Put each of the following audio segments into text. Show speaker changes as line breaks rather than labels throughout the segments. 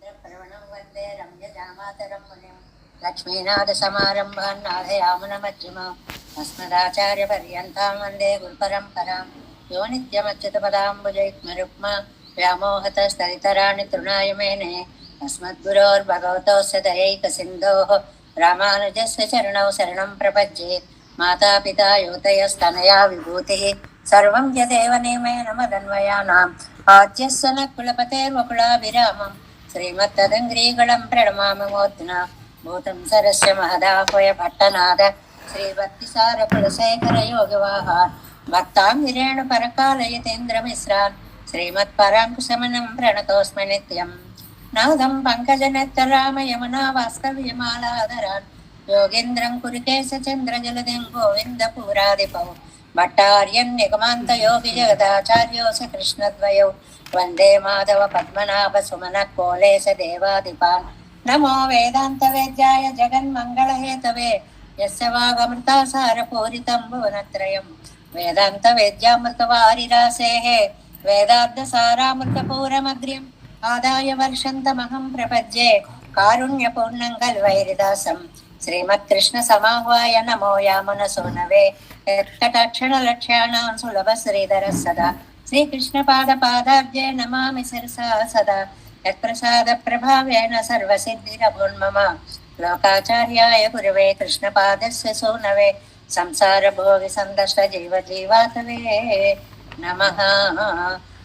ప్రవణం వందే రమ్యజామాతరం మునిం లక్ష్మీనాథసమారంభాన్ నాథయామునమధ్యమాం అస్మదాచార్యపర్యంతాం వందే గురుపరంపరాం యో నిత్యమచ్యుతపదాంబుజైక్మరుక్మా వ్యామోహతస్తదితరాణి తృణాయ మేనే అస్మద్గురోర్భగవతోస్య దయైకసిन्धोः రామానుజస్య చరణౌ శరణం ప్రపద్యే మాతాపితా యువతయస్తనయా విభూతిः సర్వం యదేవ నియమేన మదన్వయానాం ఆద్యస్య న కులపతేర్వకులాభిరామం శ్రీమత్తదంగ్రీగళం ప్రణమామి మూర్ధ్నా భూతం సరస్య మహదాహ్వయ భట్టనాద శ్రీభక్తిసార కులశేఖర యోగివాహాన్ భక్తాం విరేణ పరకాలయతేంద్రమిశ్రాన్ శ్రీమత్పరాంకుశమనం ప్రణతోస్మి నిత్యం నాదం పంకజనేత్తరామ యమునా వాస్తవ్యమాలాధరాన్ యోగేంద్రం కురికేశచంద్రజలదిం గోవిందపురాదిపౌ భట్టార్యన్ నిగమాంత యోగి జగదాచార్యోస కృష్ణద్వయౌ వందే మాధవ పద్మనాభ సుమన కోలేశ దేవాదిపాన్ నమో వేదాంత వేద్యాయ జగన్మంగళహేతవే యస్య వాగమృతాసార పూరితం భువనత్రయం వేదాంత వేద్యామృతవారిరాసేః వేదార్థ సారామృతపూరమగ్ర్యం ఆదాయ వర్షంతమహం ప్రపద్యే కారుణ్యపూర్ణం కల్వైరిదాసం శ్రీమత్కృష్ణ సమాహ్వాయ నమో యామున సోనవే యత్కటాక్షణ లక్ష్యాణాం సులభ శ్రీధర సదా శ్రీకృష్ణ పాద పాదాబ్జే నమామి శిరసా సదా యత్ప్రసాద ప్రభావేన సర్వసిద్ధిరభూన్మమ లోకాచార్యాయ గురవే కృష్ణపాదస్య సూనవే సంసార భోగి సందష్ట జీవ జీవాతవే నమః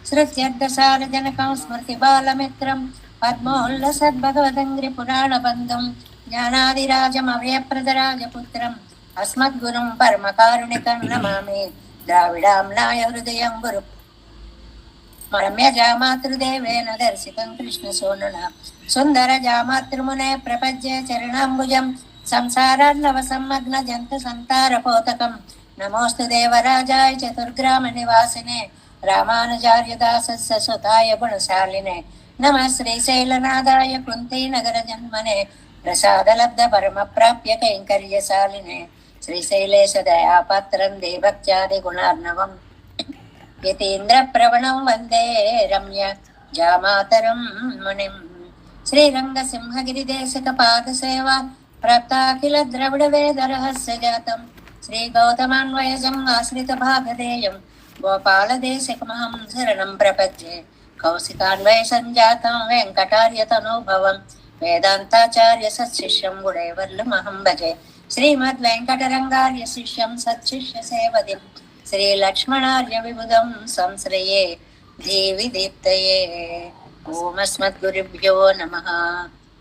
శ్రుత్యర్థసారజనకం స్మృతి బాలమిత్రం పద్మోల్లసద్భగవదంగ్రి పురాణ బంధం జ్ఞానాదిరాజమవ్యప్రదరాజపుత్రం అస్మద్గురుం పరమకారుణికం నమామి ద్రావిడాంనాయ హృదయం గురు రమ్య జామాతృదేవేన దర్శితం కృష్ణ సోనున సుందర జామాతృమునే ప్రపద్యే చరణాంబుజం సంసారార్ణవ సమ్మగ్న జంతు సంతారపోతకం నమోస్తు దేవరాజాయ చతుర్గ్రామ నివాసినే రామానుజార్యదాసస్య సుతాయ గుణశాలినే నమ శ్రీశైలనాథాయ కుంతీనగర జన్మనే ప్రసాదలబ్ధ పరమ ప్రాప్య కైంకర్యశాలినే శ్రీశైలేశ దయాపాత్రం దేభక్త్యాది గుణార్ణవం యతీంద్ర ప్రవణం వందే రమ్య జామాతరం మునిం శ్రీరంగ సింహగిరిదేశక పాదసేవా ప్రాప్తాఖిల ద్రవిడ వేద రహస్య జాతం శ్రీ గౌతమాన్వయజం ఆశ్రిత భాగధేయం గోపాలదేశకమహం శరణం ప్రపద్యే కౌశికాన్వయ సంజాతం వెంకటార్యతనూభవం వేదాంతాచార్య సత్శిష్యం గుడైవర్లమహం భజే శ్రీమద్ వెంకటరంగార్య శిష్యం సత్శిష్య సేవదిం శ్రీ లక్ష్మణార్య విబుధం సంశ్రయే దేవి దీప్తయే ఓమస్మద్గురుభ్యో నమః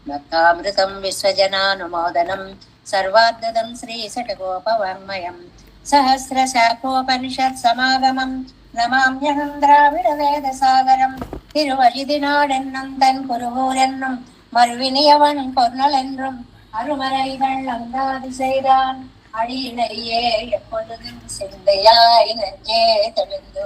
భక్తామృతం విశ్వజనానుమోదనం సర్వార్ధదం శ్రీ శఠగోపవాङ्మయం సహస్రశాఖోపనిషత్ సమాగమం నమామ్యహం ద్రావిడ వేద సాగరం తిరువజిదినాడెన్నం తన్ కురువూరెన్నం மறுவினியவன் பொருள் என்றும் அருமறைகள் அந்தாதி செய்தான் அடியினையே எப்பொழுதும் சிந்தையாய் நெஞ்சே தெளிந்து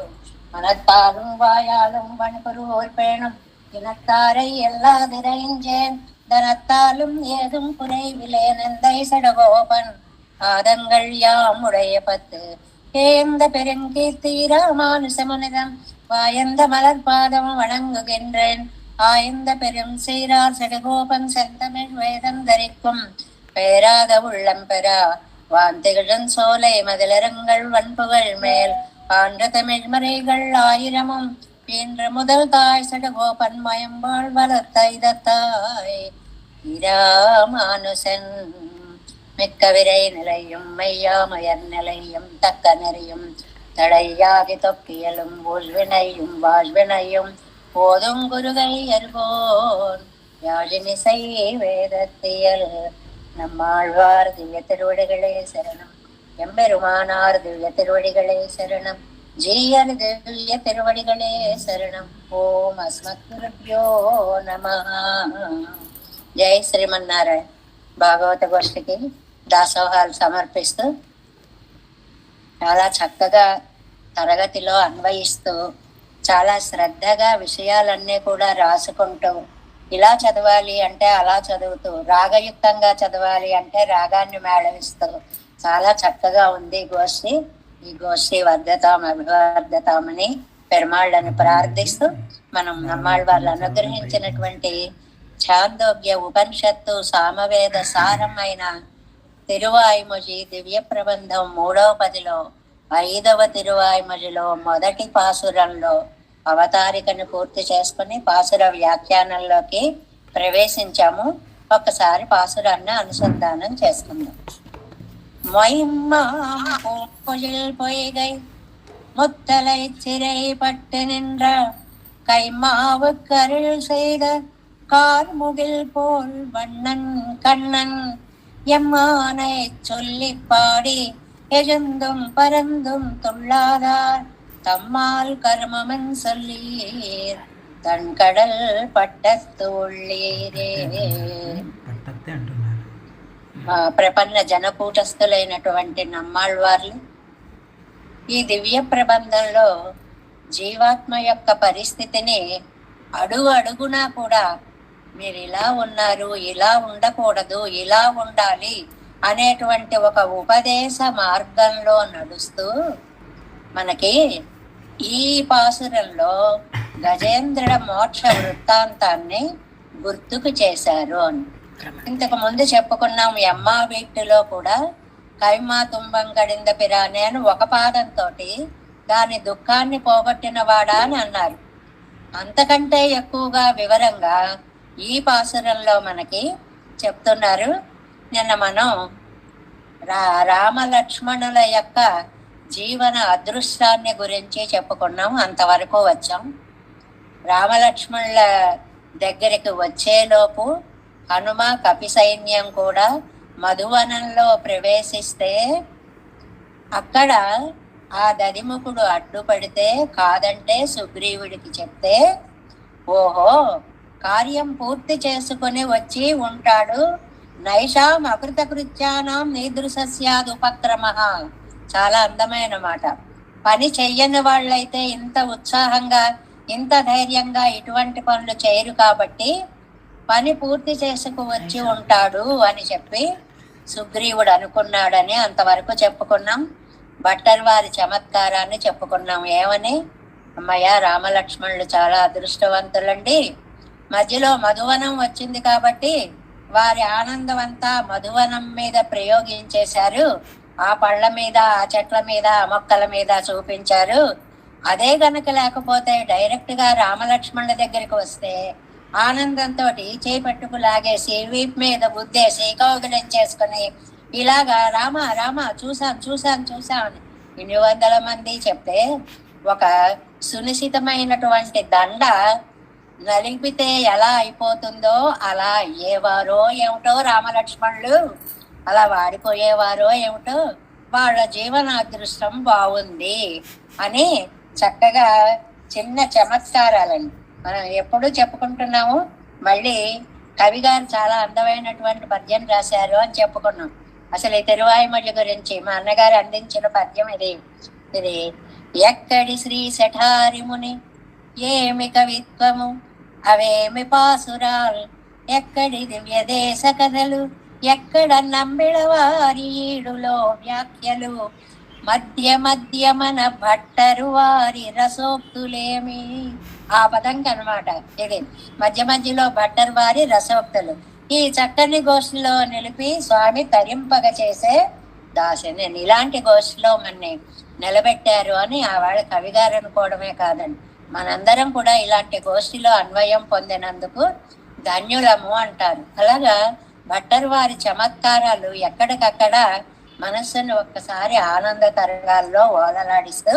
மனத்தாலும் வாயாலும் வன்பொருவோர் பேணும் இனத்தாரை எல்லாதிரைஞ்சேன் தனத்தாலும் ஏதும் குறைவிலேன் எந்தை சடகோபன் பாதங்கள் யாம் உடைய பத்து ஏந்த பெருங்கீர்த்தி ராமானுசமுனிதம் வாயந்த மலர் பாதம் வணங்குகின்றேன் ஆய்ந்த பெரும் சீரார் சடகோபன் செந்தமிழ் வேதம் தரிக்கும் பேராத உள்ளம் பெறா வாந்திகளன் சோலை மதிலரங்கள் வன்புகள் மேல் ஆன்ற தமிழ் மறைகள் ஆயிரமும் இன்று முதல் தாய் சடகோபன் மயம்பாள் வளர்த்த இதத்தாய் இராமானுசன் மிக்க விரை நிலையும் மெய்யாமயர் நிலையும் தக்க நெறியும் தடையாகி தொக்கியலும் ஊழ்வினையும் வாழ்வினையும் போதும் குருகை அறிவோன் யாழினிசை வேதத்தியல் நம்மாழ்வார் திவ்ய திருவடிகளே சரணம் எம்பெருமானார் திவ்ய திருவடிகளே சரணம் ஜீயர் திவ்ய திருவடிகளே சரணம் ஓம் அஸ்மத் குருభ్యో నమః జై శ్రీమన్నారాయణ భాగవత గోష్ఠికి దాసోహాలు సమర్పిస్తూ చాలా చక్కగా తరగతిలో అన్వయిస్తూ చాలా శ్రద్ధగా విషయాలన్నీ కూడా రాసుకుంటూ ఇలా చదవాలి అంటే అలా చదువుతూ రాగయుక్తంగా చదవాలి అంటే రాగాన్ని మేళవిస్తూ చాలా చక్కగా ఉంది గోష్ఠి. ఈ గోష్ఠి వర్ధతాం అభివర్ధతామని పెరుమాళ్ళని ప్రార్థిస్తూ మనం నమ్మాళ్ళ వాళ్ళు అనుగ్రహించినటువంటి ఛాందోగ్య ఉపనిషత్తు సామవేద సారమైన తిరువాయిమొഴി దివ్య ప్రబంధం 3వ పదిలో 5వ తిరువాయిమొഴിలో మొదటి పాసురంలో అవతారికను పూర్తి చేసుకుని పాసుర వ్యాఖ్యానంలోకి ప్రవేశించాము. ఒక్కసారి పాసురాన్ని అనుసంధానం చేసుకుందాం. பொய்கை முத்தலை சிறை பட்டு நின்ற கைமாவு கருள் செய்த கார்முகில் போல் வண்ணன் கண்ணன் எம்மானை சொல்லி பாடி எழுந்தும் பரந்தும் துள்ளாதார் தம்மால் கர்மமன் சொல்லீர் தன் கடல் పట్టత్తు உள்ளீరే. ప్రపన్న జనకూటస్థులైనటువంటి నమ్మాళ్వార్లు ఈ దివ్య ప్రబంధంలో జీవాత్మ యొక్క పరిస్థితిని అడుగు అడుగునా కూడా మీరు ఇలా ఉన్నారు, ఇలా ఉండకూడదు, ఇలా ఉండాలి అనేటువంటి ఒక ఉపదేశ మార్గంలో నడుస్తూ మనకి ఈ పాసురంలో గజేంద్రుడ మోక్ష వృత్తాంతాన్ని గుర్తుకు చేశారు అని. ఇంతకు ముందు చెప్పుకున్నాం ఎమ్మా వీటిలో కూడా కైమా తుంబం కడింద పిరానే అని ఒక పాదంతో దాని దుఃఖాన్ని పోగొట్టిన వాడా అని అన్నారు. అంతకంటే ఎక్కువగా వివరంగా ఈ పాసురంలో మనకి చెప్తున్నారు. నిన్న మనం రామ లక్ష్మణుల యొక్క జీవన అదృష్టాన్ని గురించి చెప్పుకున్నాం. అంతవరకు వచ్చాం. రామలక్ష్మణుల దగ్గరికి వచ్చేలోపు హనుమ కపి సైన్యం కూడా మధువనంలో ప్రవేశిస్తే అక్కడ ఆ దదిముఖుడు అడ్డుపడితే కాదంటే సుగ్రీవుడికి చెప్తే ఓహో కార్యం పూర్తి చేసుకుని వచ్చి ఉంటాడు. నైషాం అకృత కృత్యానాం నీదృశ్యాద్ ఉపక్రమ. చాలా అందమైన మాట. పని చెయ్యని వాళ్ళైతే ఇంత ఉత్సాహంగా ఇంత ధైర్యంగా ఇటువంటి పనులు చేయరు కాబట్టి పని పూర్తి చేసుకు వచ్చి ఉంటాడు అని చెప్పి సుగ్రీవుడు అనుకున్నాడని అంతవరకు చెప్పుకున్నాం. భట్టర్ వారి చమత్కారాన్ని చెప్పుకున్నాం. ఏమని, అమ్మయ్య రామలక్ష్మణులు చాలా అదృష్టవంతులండి, మధ్యలో మధువనం వచ్చింది కాబట్టి వారి ఆనందం అంతా మధువనం మీద ప్రయోగించేశారు. ఆ పళ్ళ మీద, ఆ చెట్ల మీద, ఆ మొక్కల మీద చూపించారు. అదే గనక లేకపోతే డైరెక్ట్ గా రామలక్ష్మణుల దగ్గరికి వస్తే ఆనందంతో చేపట్టుకు లాగేసి వీపు మీద బుద్దేసి కౌగిలించేసుకుని ఇలాగా రామ రామ చూసాం ఇన్ని వందల మంది చెప్తే ఒక సునిశ్చితమైనటువంటి దండ నలిపితే ఎలా అయిపోతుందో అలా అయ్యేవారో ఏమిటో రామలక్ష్మణులు, అలా వాడిపోయేవారో ఏమిటో, వాళ్ళ జీవన అదృష్టం బాగుంది అని చక్కగా చిన్న చమత్కారాలండి మనం ఎప్పుడూ చెప్పుకుంటున్నాము. మళ్ళీ కవి గారు చాలా అందమైనటువంటి పద్యం రాశారు అని చెప్పుకున్నాం. అసలు ఈ తిరువాయిమొഴి గురించి మా అన్నగారు అందించిన పద్యం ఇది. ఎక్కడి శ్రీ శఠారిముని ఏమి కవిత్వము అవేమి పాసురాల్, ఎక్కడి దివ్య దేశ కథలు ఎక్కడ నంబిళవారి ఈడులో వ్యాఖ్యలు, మధ్య మధ్యమన భట్టరు వారి రసోక్తులేమి. ఆ పదంకి అనమాట ఇది. మధ్య మధ్యలో భట్టరు వారి రసోక్తులు ఈ చక్కని గోష్ఠిలో నిలిపి స్వామి తరింపగ చేసే దాసిని ఇలాంటి గోష్ఠిలో మన్ని నిలబెట్టారు అని ఆ వాళ్ళ కవిగారు అనుకోవడమే కాదండి, మనందరం కూడా ఇలాంటి గోష్ఠిలో అన్వయం పొందినందుకు ధన్యులము అంటారు. అలాగా భట్టరు వారి చమత్కారాలు ఎక్కడికక్కడ మనస్సును ఒక్కసారి ఆనంద తరంగాల్లో ఓలలాడిస్తూ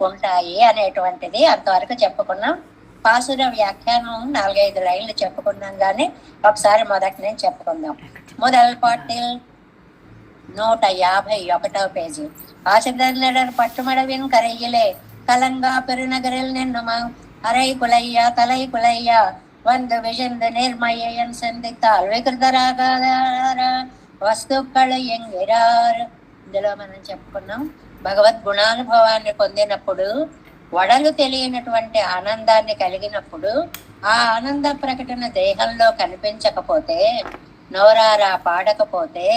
ఉంటాయి అనేటువంటిది అంతవరకు చెప్పుకున్నాం. పాసుర వ్యాఖ్యానం 4-5 లైన్లు చెప్పుకున్నాం కానీ ఒకసారి మొదటి నుంచి చెప్పుకుందాం. முதல் பாட்டில் 151వ పేజీ. ஆசிரியர் பட்டுமடவின் கரையிலே கலங்கா பெருநகரில் நின்னுமா அரை குலையா தலை குலையா வந்து விழுந்து நேர்மையன் சந்தித்தால் వికృతరాగార వస్తువులు ఎంగిరారు. ఇందులో మనం చెప్పుకున్నాం భగవద్గుణానుభవాన్ని పొందినప్పుడు, వడలు తెలియనటువంటి ఆనందాన్ని కలిగినప్పుడు, ఆ ఆనంద ప్రకటన దేహంలో కనిపించకపోతే, నోరారా పాడకపోతే,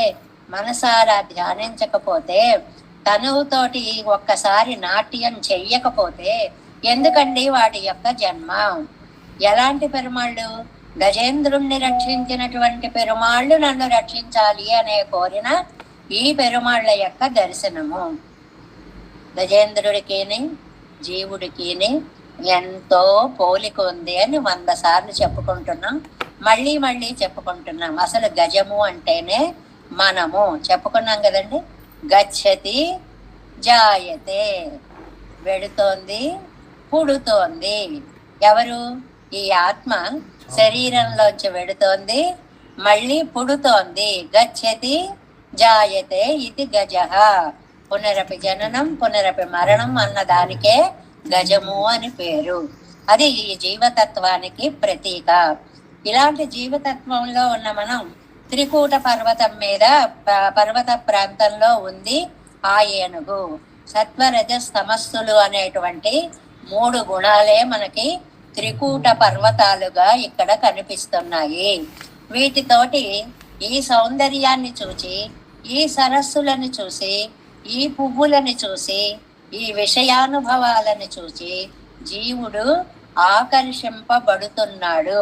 మనసారా ధ్యానించకపోతే, తనువుతోటి ఒక్కసారి నాట్యం చెయ్యకపోతే ఎందుకండి వాటి యొక్క జన్మ? ఎలాంటి పెరుమాళ్ళు? గజేంద్రుణ్ణి రక్షించినటువంటి పెరుమాళ్ళు నన్ను రక్షించాలి అనే కోరిన ఈ పెరుమాళ్ళ యొక్క దర్శనము గజేంద్రుడికిని జీవుడికిని ఎంతో పోలిక ఉంది అని 100 సార్లు చెప్పుకుంటున్నాం. మళ్ళీ మళ్ళీ చెప్పుకుంటున్నాం. అసలు గజము అంటేనే మనము చెప్పుకున్నాం కదండి. గచ్చతి జాయతే, వెడుతోంది, పుడుతోంది. ఎవరు? ఈ ఆత్మ శరీరంలోంచి వెడుతోంది, మళ్ళీ పుడుతోంది. గచ్చతి జాయతే ఇది గజః. పునరపి జననం పునరపి మరణం అన్న దానికే గజము అని పేరు. అది ఈ జీవతత్వానికి ప్రతీక. ఇలాంటి జీవతత్వంలో ఉన్న మనం త్రికూట పర్వతం మీద, పర్వత ప్రాంతంలో ఉంది ఆ ఏనుగు. సత్వరజస్ తమస్సులు అనేటువంటి 3 గుణాలే మనకి త్రికూట పర్వతాలుగా ఇక్కడ కనిపిస్తున్నాయి. వీటితోటి ఈ సౌందర్యాన్ని చూసి, ఈ సరస్సులను చూసి, ఈ పువ్వులను చూసి, ఈ విషయానుభవాలను చూసి జీవుడు ఆకర్షింపబడుతున్నాడు.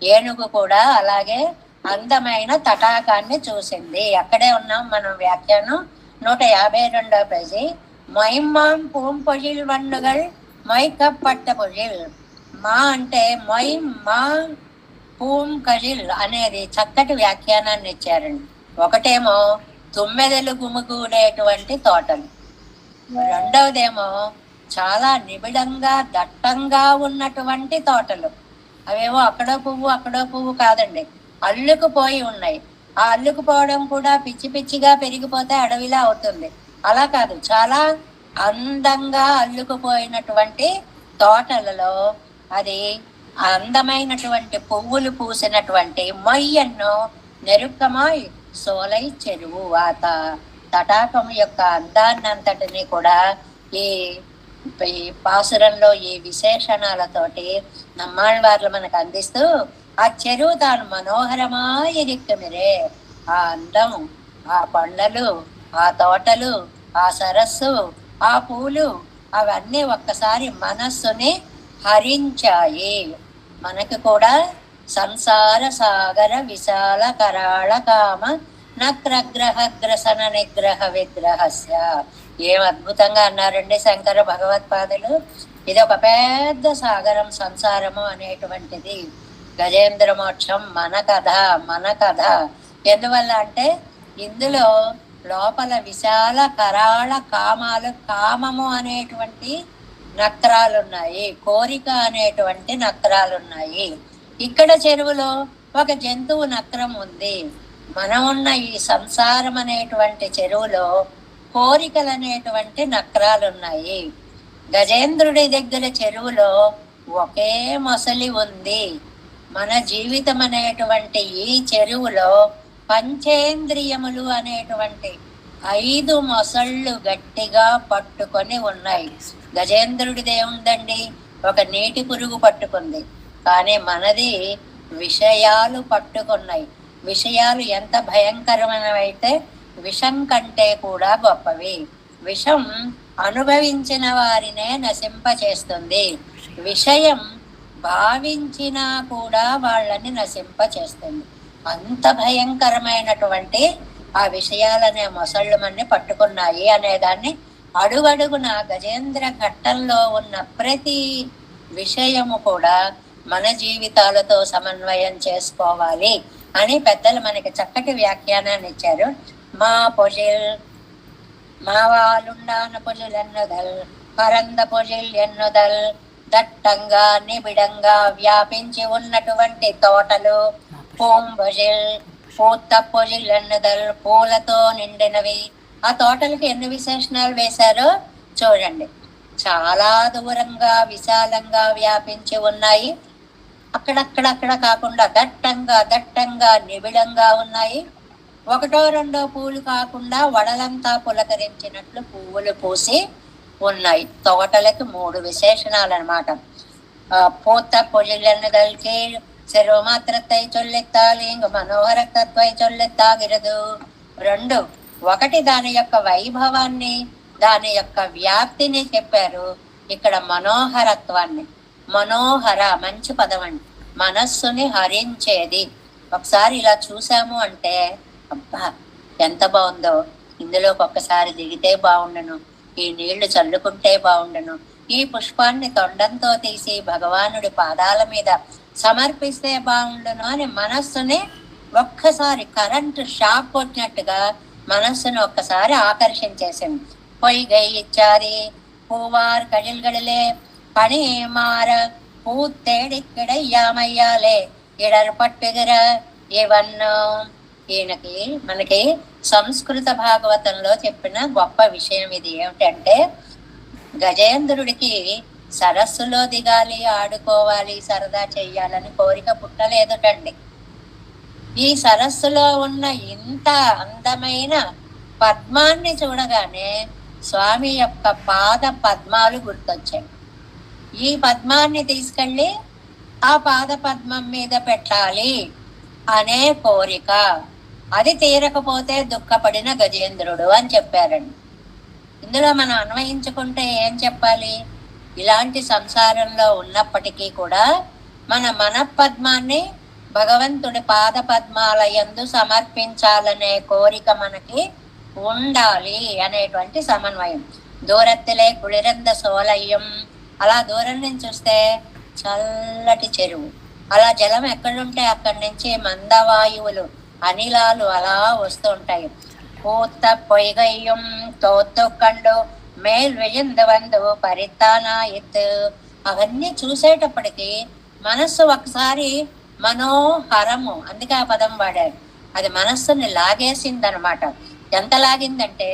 ఏనుగు కూడా అలాగే అందమైన తటాకాన్ని చూసింది. అక్కడే ఉన్నాం మనం. వ్యాఖ్యానం 152వ పేజీ. మొయ్మాం పూం పొజిల్ వన్నుగల్ మొయ్కప్పట్ట పొజిల్. మా అంటే మొయ్ మా పూం కజిల్ అనేది చక్కటి వ్యాఖ్యానాన్ని ఇచ్చారండి. ఒకటేమో తుమ్మెదలు గుమిగూడేటువంటి తోటలు, రెండవదేమో చాలా నిబిడంగా దట్టంగా ఉన్నటువంటి తోటలు. అవేమో అక్కడో పువ్వు కాదండి, అల్లుకుపోయి ఉన్నాయి. ఆ అల్లుకుపోవడం కూడా పిచ్చి పిచ్చిగా పెరిగిపోతే అడవిలా అవుతుంది. అలా కాదు, చాలా అందంగా అల్లుకుపోయినటువంటి తోటలలో అది అందమైనటువంటి పువ్వులు పూసినటువంటి మొయ్యన్ను నెరుక్కమాయ్ సోలై చెరువు. ఆ తటాకం యొక్క అందాన్నంతటిని కూడా ఈ పాసురంలో ఈ విశేషణాలతోటి నమ్మాళ్ళవార్లు మనకు అందిస్తూ ఆ చెరువు తాను మనోహరమాయిరిక్కుమిరే. ఆ అందం, ఆ కొండలు, ఆ తోటలు, ఆ సరస్సు, ఆ పూలు అవన్నీ ఒక్కసారి మనస్సుని హరించాయి. మనకు కూడా సంసార సాగర విశాల కరాళ కామ నగ్రహ గ్రసన నిగ్రహ విగ్రహస్య. ఏం అద్భుతంగా అన్నారండి శంకర భగవత్పాదులు. ఇది ఒక పెద్ద సాగరం సంసారము అనేటువంటిది. గజేంద్ర మోక్షం మన కథ. ఎందువల్ల అంటే ఇందులో లోపల విశాల కరాళ కామాలు, కామము అనేటువంటి నక్రాలున్నాయి, కోరిక అనేటువంటి నక్రాలున్నాయి. ఇక్కడ చెరువులో ఒక జంతువు నక్రం ఉంది. మనం ఉన్న ఈ సంసారం అనేటువంటి చెరువులో కోరికలు అనేటువంటి నక్రాలున్నాయి. గజేంద్రుడి దగ్గర చెరువులో ఒకే మొసలి ఉంది. మన జీవితం అనేటువంటి ఈ చెరువులో పంచేంద్రియములు అనేటువంటి 5 మొసళ్ళు గట్టిగా పట్టుకొని ఉన్నాయి. గజేంద్రుడిదే ఉందండి, ఒక నీటి పురుగు పట్టుకుంది. కానీ మనది విషయాలు పట్టుకున్నాయి. విషయాలు ఎంత భయంకరమైనవైతే విషం కంటే కూడా గొప్పవి. విషం అనుభవించిన వారినే నశింపచేస్తుంది. విషయం భావించినా కూడా వాళ్ళని నశింపచేస్తుంది. అంత భయంకరమైనటువంటి ఆ విషయాలనే మొసళ్ళు మన్ని పట్టుకున్నాయి అనేదాన్ని అడుగడుగున గజేంద్ర ఘట్టంలో ఉన్న ప్రతి విషయము కూడా మన జీవితాలతో సమన్వయం చేసుకోవాలి అని పెద్దలు మనకి చక్కటి వ్యాఖ్యానాన్ని ఇచ్చారు. మా పొజిల్ మా వాలుండాన పొజిల్ ఎన్నుదల్ పరంద పొజిల్ ఎన్నుదల్. దట్టంగా నిబిడంగా వ్యాపించి ఉన్నటువంటి తోటలు. పూం పొజిల్ పూత పొజిల్ ఎన్నుదల్, పూలతో నిండినవి. ఆ తోటలకి ఎన్ని విశేషణాలు వేశారో చూడండి. చాలా దూరంగా విశాలంగా వ్యాపించి ఉన్నాయి. అక్కడక్కడ కాకుండా దట్టంగా నిబిడంగా ఉన్నాయి. 1-2 పూలు కాకుండా వడలంతా పులకరించినట్లు పువ్వులు పూసి ఉన్నాయి. తోటలకు 3 విశేషణాలు అన్నమాట. పూత పొజిలెన్నుదల్కి సర్వమాత్రత్తై చొల్లెత్తాలి, ఇంక మనోహర తత్వై చొల్లెత్తాగిరదు. 2 ఒకటి దాని యొక్క వైభవాన్ని, దాని యొక్క వ్యాప్తిని చెప్పారు. ఇక్కడ మనోహరత్వాన్ని, మనోహర మంచి పదం అండి. మనస్సుని హరించేది. ఒకసారి ఇలా చూసాము అంటే అబ్బా ఎంత బాగుందో, ఇందులోకి ఒక్కసారి దిగితే బాగుండను, ఈ నీళ్లు చల్లుకుంటే బాగుండను, ఈ పుష్పాన్ని తొండంతో తీసి భగవానుడి పాదాల మీద సమర్పిస్తే బాగుండును అని మనస్సుని ఒక్కసారి కరెంటు షాక్ కొట్టినట్టుగా మనస్సును ఒక్కసారి ఆకర్షించేసింది. పొయ్గై ఇచ్చాది పూవార్ కజిల్గడిలే పని మార పూత్తేడిక్కడయ్యామయ్యాలే ఇడర్ పట్టుగిర ఇవన్నో. ఈయనకి మనకి సంస్కృత భాగవతంలో చెప్పిన గొప్ప విషయం ఇది ఏమిటంటే, గజేంద్రుడికి సరస్సులో దిగాలి, ఆడుకోవాలి, సరదా చెయ్యాలని కోరిక పుట్టలేదుటండి. ఈ సరస్సులో ఉన్న ఇంత అందమైన పద్మాన్ని చూడగానే స్వామి యొక్క పాద పద్మాలు గుర్తొచ్చాయి. ఈ పద్మాన్ని తీసుకెళ్ళి ఆ పాద పద్మం మీద పెట్టాలి అనే కోరిక, అది తీరకపోతే దుఃఖపడిన గజేంద్రుడు అని చెప్పారండి. ఇందులో మనం అన్వయించుకుంటే ఏం చెప్పాలి? ఇలాంటి సంసారంలో ఉన్నప్పటికీ కూడా మన మనఃపద్మాన్ని భగవంతుడి పాద పద్మాల యందు సమర్పించాలనే కోరిక మనకి ఉండాలి అనేటువంటి సమన్వయం. దూరత్తిలే కుళిరంద సోలయ్యం, అలా దూరం నుంచి చూస్తే చల్లటి చెరువు, అలా జలం ఎక్కడుంటే అక్కడి నుంచి మందవాయువులు, అనిలాలు అలా వస్తూ ఉంటాయి. పూత పొయ్గయ్యం తోత్తొక్కండు మేల్ విజందు వందు పరిత్తానాయిత్. అవన్నీ చూసేటప్పటికి మనస్సు ఒకసారి మనోహరము, అందుకే ఆ పదం వాడారు. అది మనస్సుని లాగేసిందనమాట. ఎంత లాగిందంటే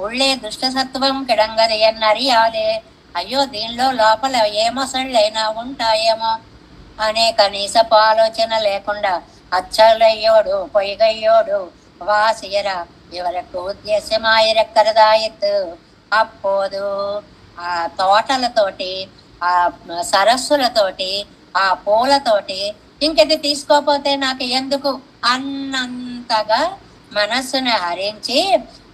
ఉళ్ళే దుష్టసత్వం కిడంగదయన్నరి ఆదే, అయ్యో దీనిలో లోపల ఏ మొసళ్ళైనా ఉంటాయేమో అనే కనీసపు ఆలోచన లేకుండా అచ్చలయ్యోడు పొయ్గయ్యోడు వాసియర ఇవరకు ఉద్దేశమాయిరెక్కరదాయిత్. అప్పోదు ఆ తోటలతోటి, ఆ సరస్సులతోటి, ఆ పూలతోటి ఇంకది తీసుకోపోతే నాకు ఎందుకు అన్నంతగా మనస్సుని హరించి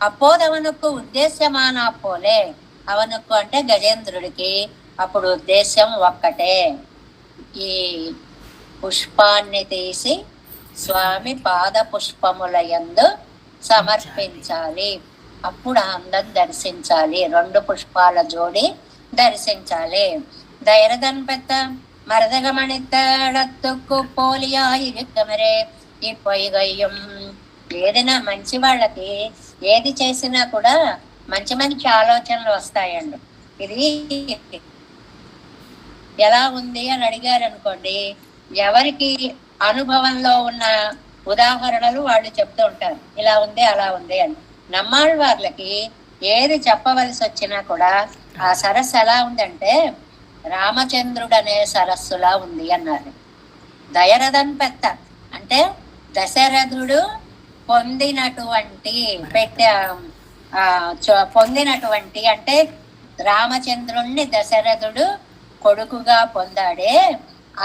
అపోదవనుకు ఉద్దేశ్యమాన పోలే. అవనుకు అంటే గజేంద్రుడికి అప్పుడు ఉద్దేశ్యం ఒక్కటే, ఈ పుష్పాన్ని తీసి స్వామి పాద పుష్పముల యందు సమర్పించాలి, అప్పుడు అందం దర్శించాలి, రెండు పుష్పాల జోడి దర్శించాలి. ధైర్యదన్ పెద్ద మరదగమణిత్తడత్తుక్కు పోలియా ఇరుక్కమరే ఈ పొయ్గయ్యం. ఏదైనా మంచి వాళ్ళకి ఏది చేసినా కూడా మంచి మంచి ఆలోచనలు వస్తాయండి. ఇది ఎలా ఉంది అని అడిగారు అనుకోండి, ఎవరికి అనుభవంలో ఉన్న ఉదాహరణలు వాళ్ళు చెప్తూ ఉంటారు, ఇలా ఉంది అలా ఉంది అని. నమ్మాళ్ళ వాళ్ళకి ఏది చెప్పవలసి వచ్చినా కూడా ఆ సరస్సు ఎలా ఉందంటే రామచంద్రుడు అనే సరస్సులా ఉంది అన్నారు. దయరథన్ పెత్త అంటే దశరథుడు పొందినటువంటి పొందినటువంటి అంటే రామచంద్రుణ్ణి దశరథుడు కొడుకుగా పొందాడే,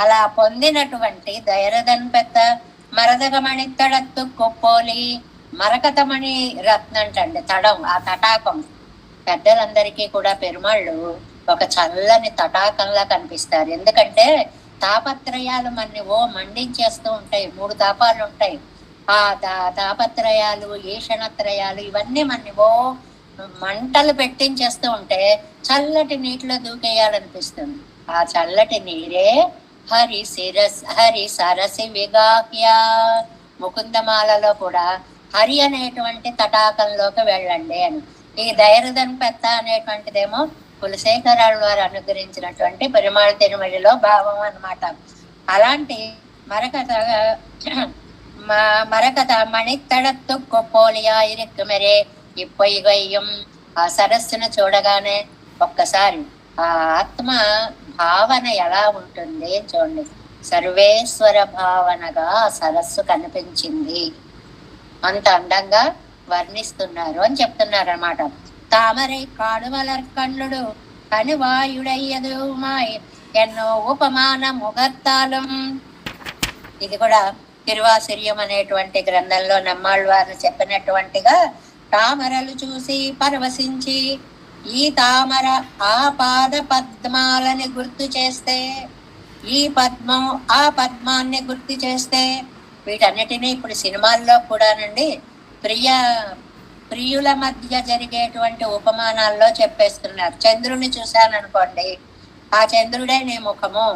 అలా పొందినటువంటి దయరథన్ పెద్ద మరదగమణిత్తడత్తు కొప్పోలి. మరకతమణి రత్నంటండి తడం, ఆ తటాకం. పెద్దలందరికీ కూడా పెరుమాళ్ళు ఒక చల్లని తటాకంలా కనిపిస్తారు. ఎందుకంటే తాపత్రయాలు మన్ని మండించేస్తూ ఉంటాయి. 3 తాపాలు ఉంటాయి. ఆ తాపత్రయాలు, ఈషణత్రయాలు ఇవన్నీ మన్ని మంటలు పెట్టించేస్తూ ఉంటే చల్లటి నీటిలో దూకేయాలనిపిస్తుంది. ఆ చల్లటి నీరే హరి సరసి విగాహ్య. ముకుందమాలలో కూడా హరి అనేటువంటి తటాకంలోకి వెళ్ళండి అని. ఈ ధైర్యధన్ పెత్త అనేటువంటిదేమో కులశేఖరాల వారు అనుగ్రహించినటువంటి పెరుమాళ్ తిరుమలలో భావం అన్నమాట. అలాంటి మరకత మణిత్తడత్తు కొప్పోలియా ఇరుక్కుమరే ఈ పొయ్గయ్యం. ఆ సరస్సును చూడగానే ఒక్కసారి ఆ ఆత్మ భావన ఎలా ఉంటుంది చూడండి. సర్వేశ్వర భావనగా ఆ సరస్సు కనిపించింది. అంత అందంగా వర్ణిస్తున్నారు అని చెప్తున్నారు అన్నమాట. తామరై కాడువలర్ కళ్ళుడు కనువాయుడయ్యదు మాయ్ ఎన్నో ఉపమాన ముగత్తాలం. ఇది కూడా తిరువాసిర్యం అనేటువంటి గ్రంథంలో నమ్మాళ్ళవారు చెప్పినటువంటిగా, తామరలు చూసి పరవశించి ఈ తామర ఆ పాద పద్మాలని గుర్తు చేస్తే, ఈ పద్మం ఆ పద్మాన్ని గుర్తు చేస్తే, వీటన్నిటినీ ఇప్పుడు సినిమాల్లో కూడానండి ప్రియ ప్రియుల మధ్య జరిగేటువంటి ఉపమానాల్లో చెప్పేస్తున్నారు. చంద్రుని చూశాననుకోండి, ఆ చంద్రుడే నీ ముఖము,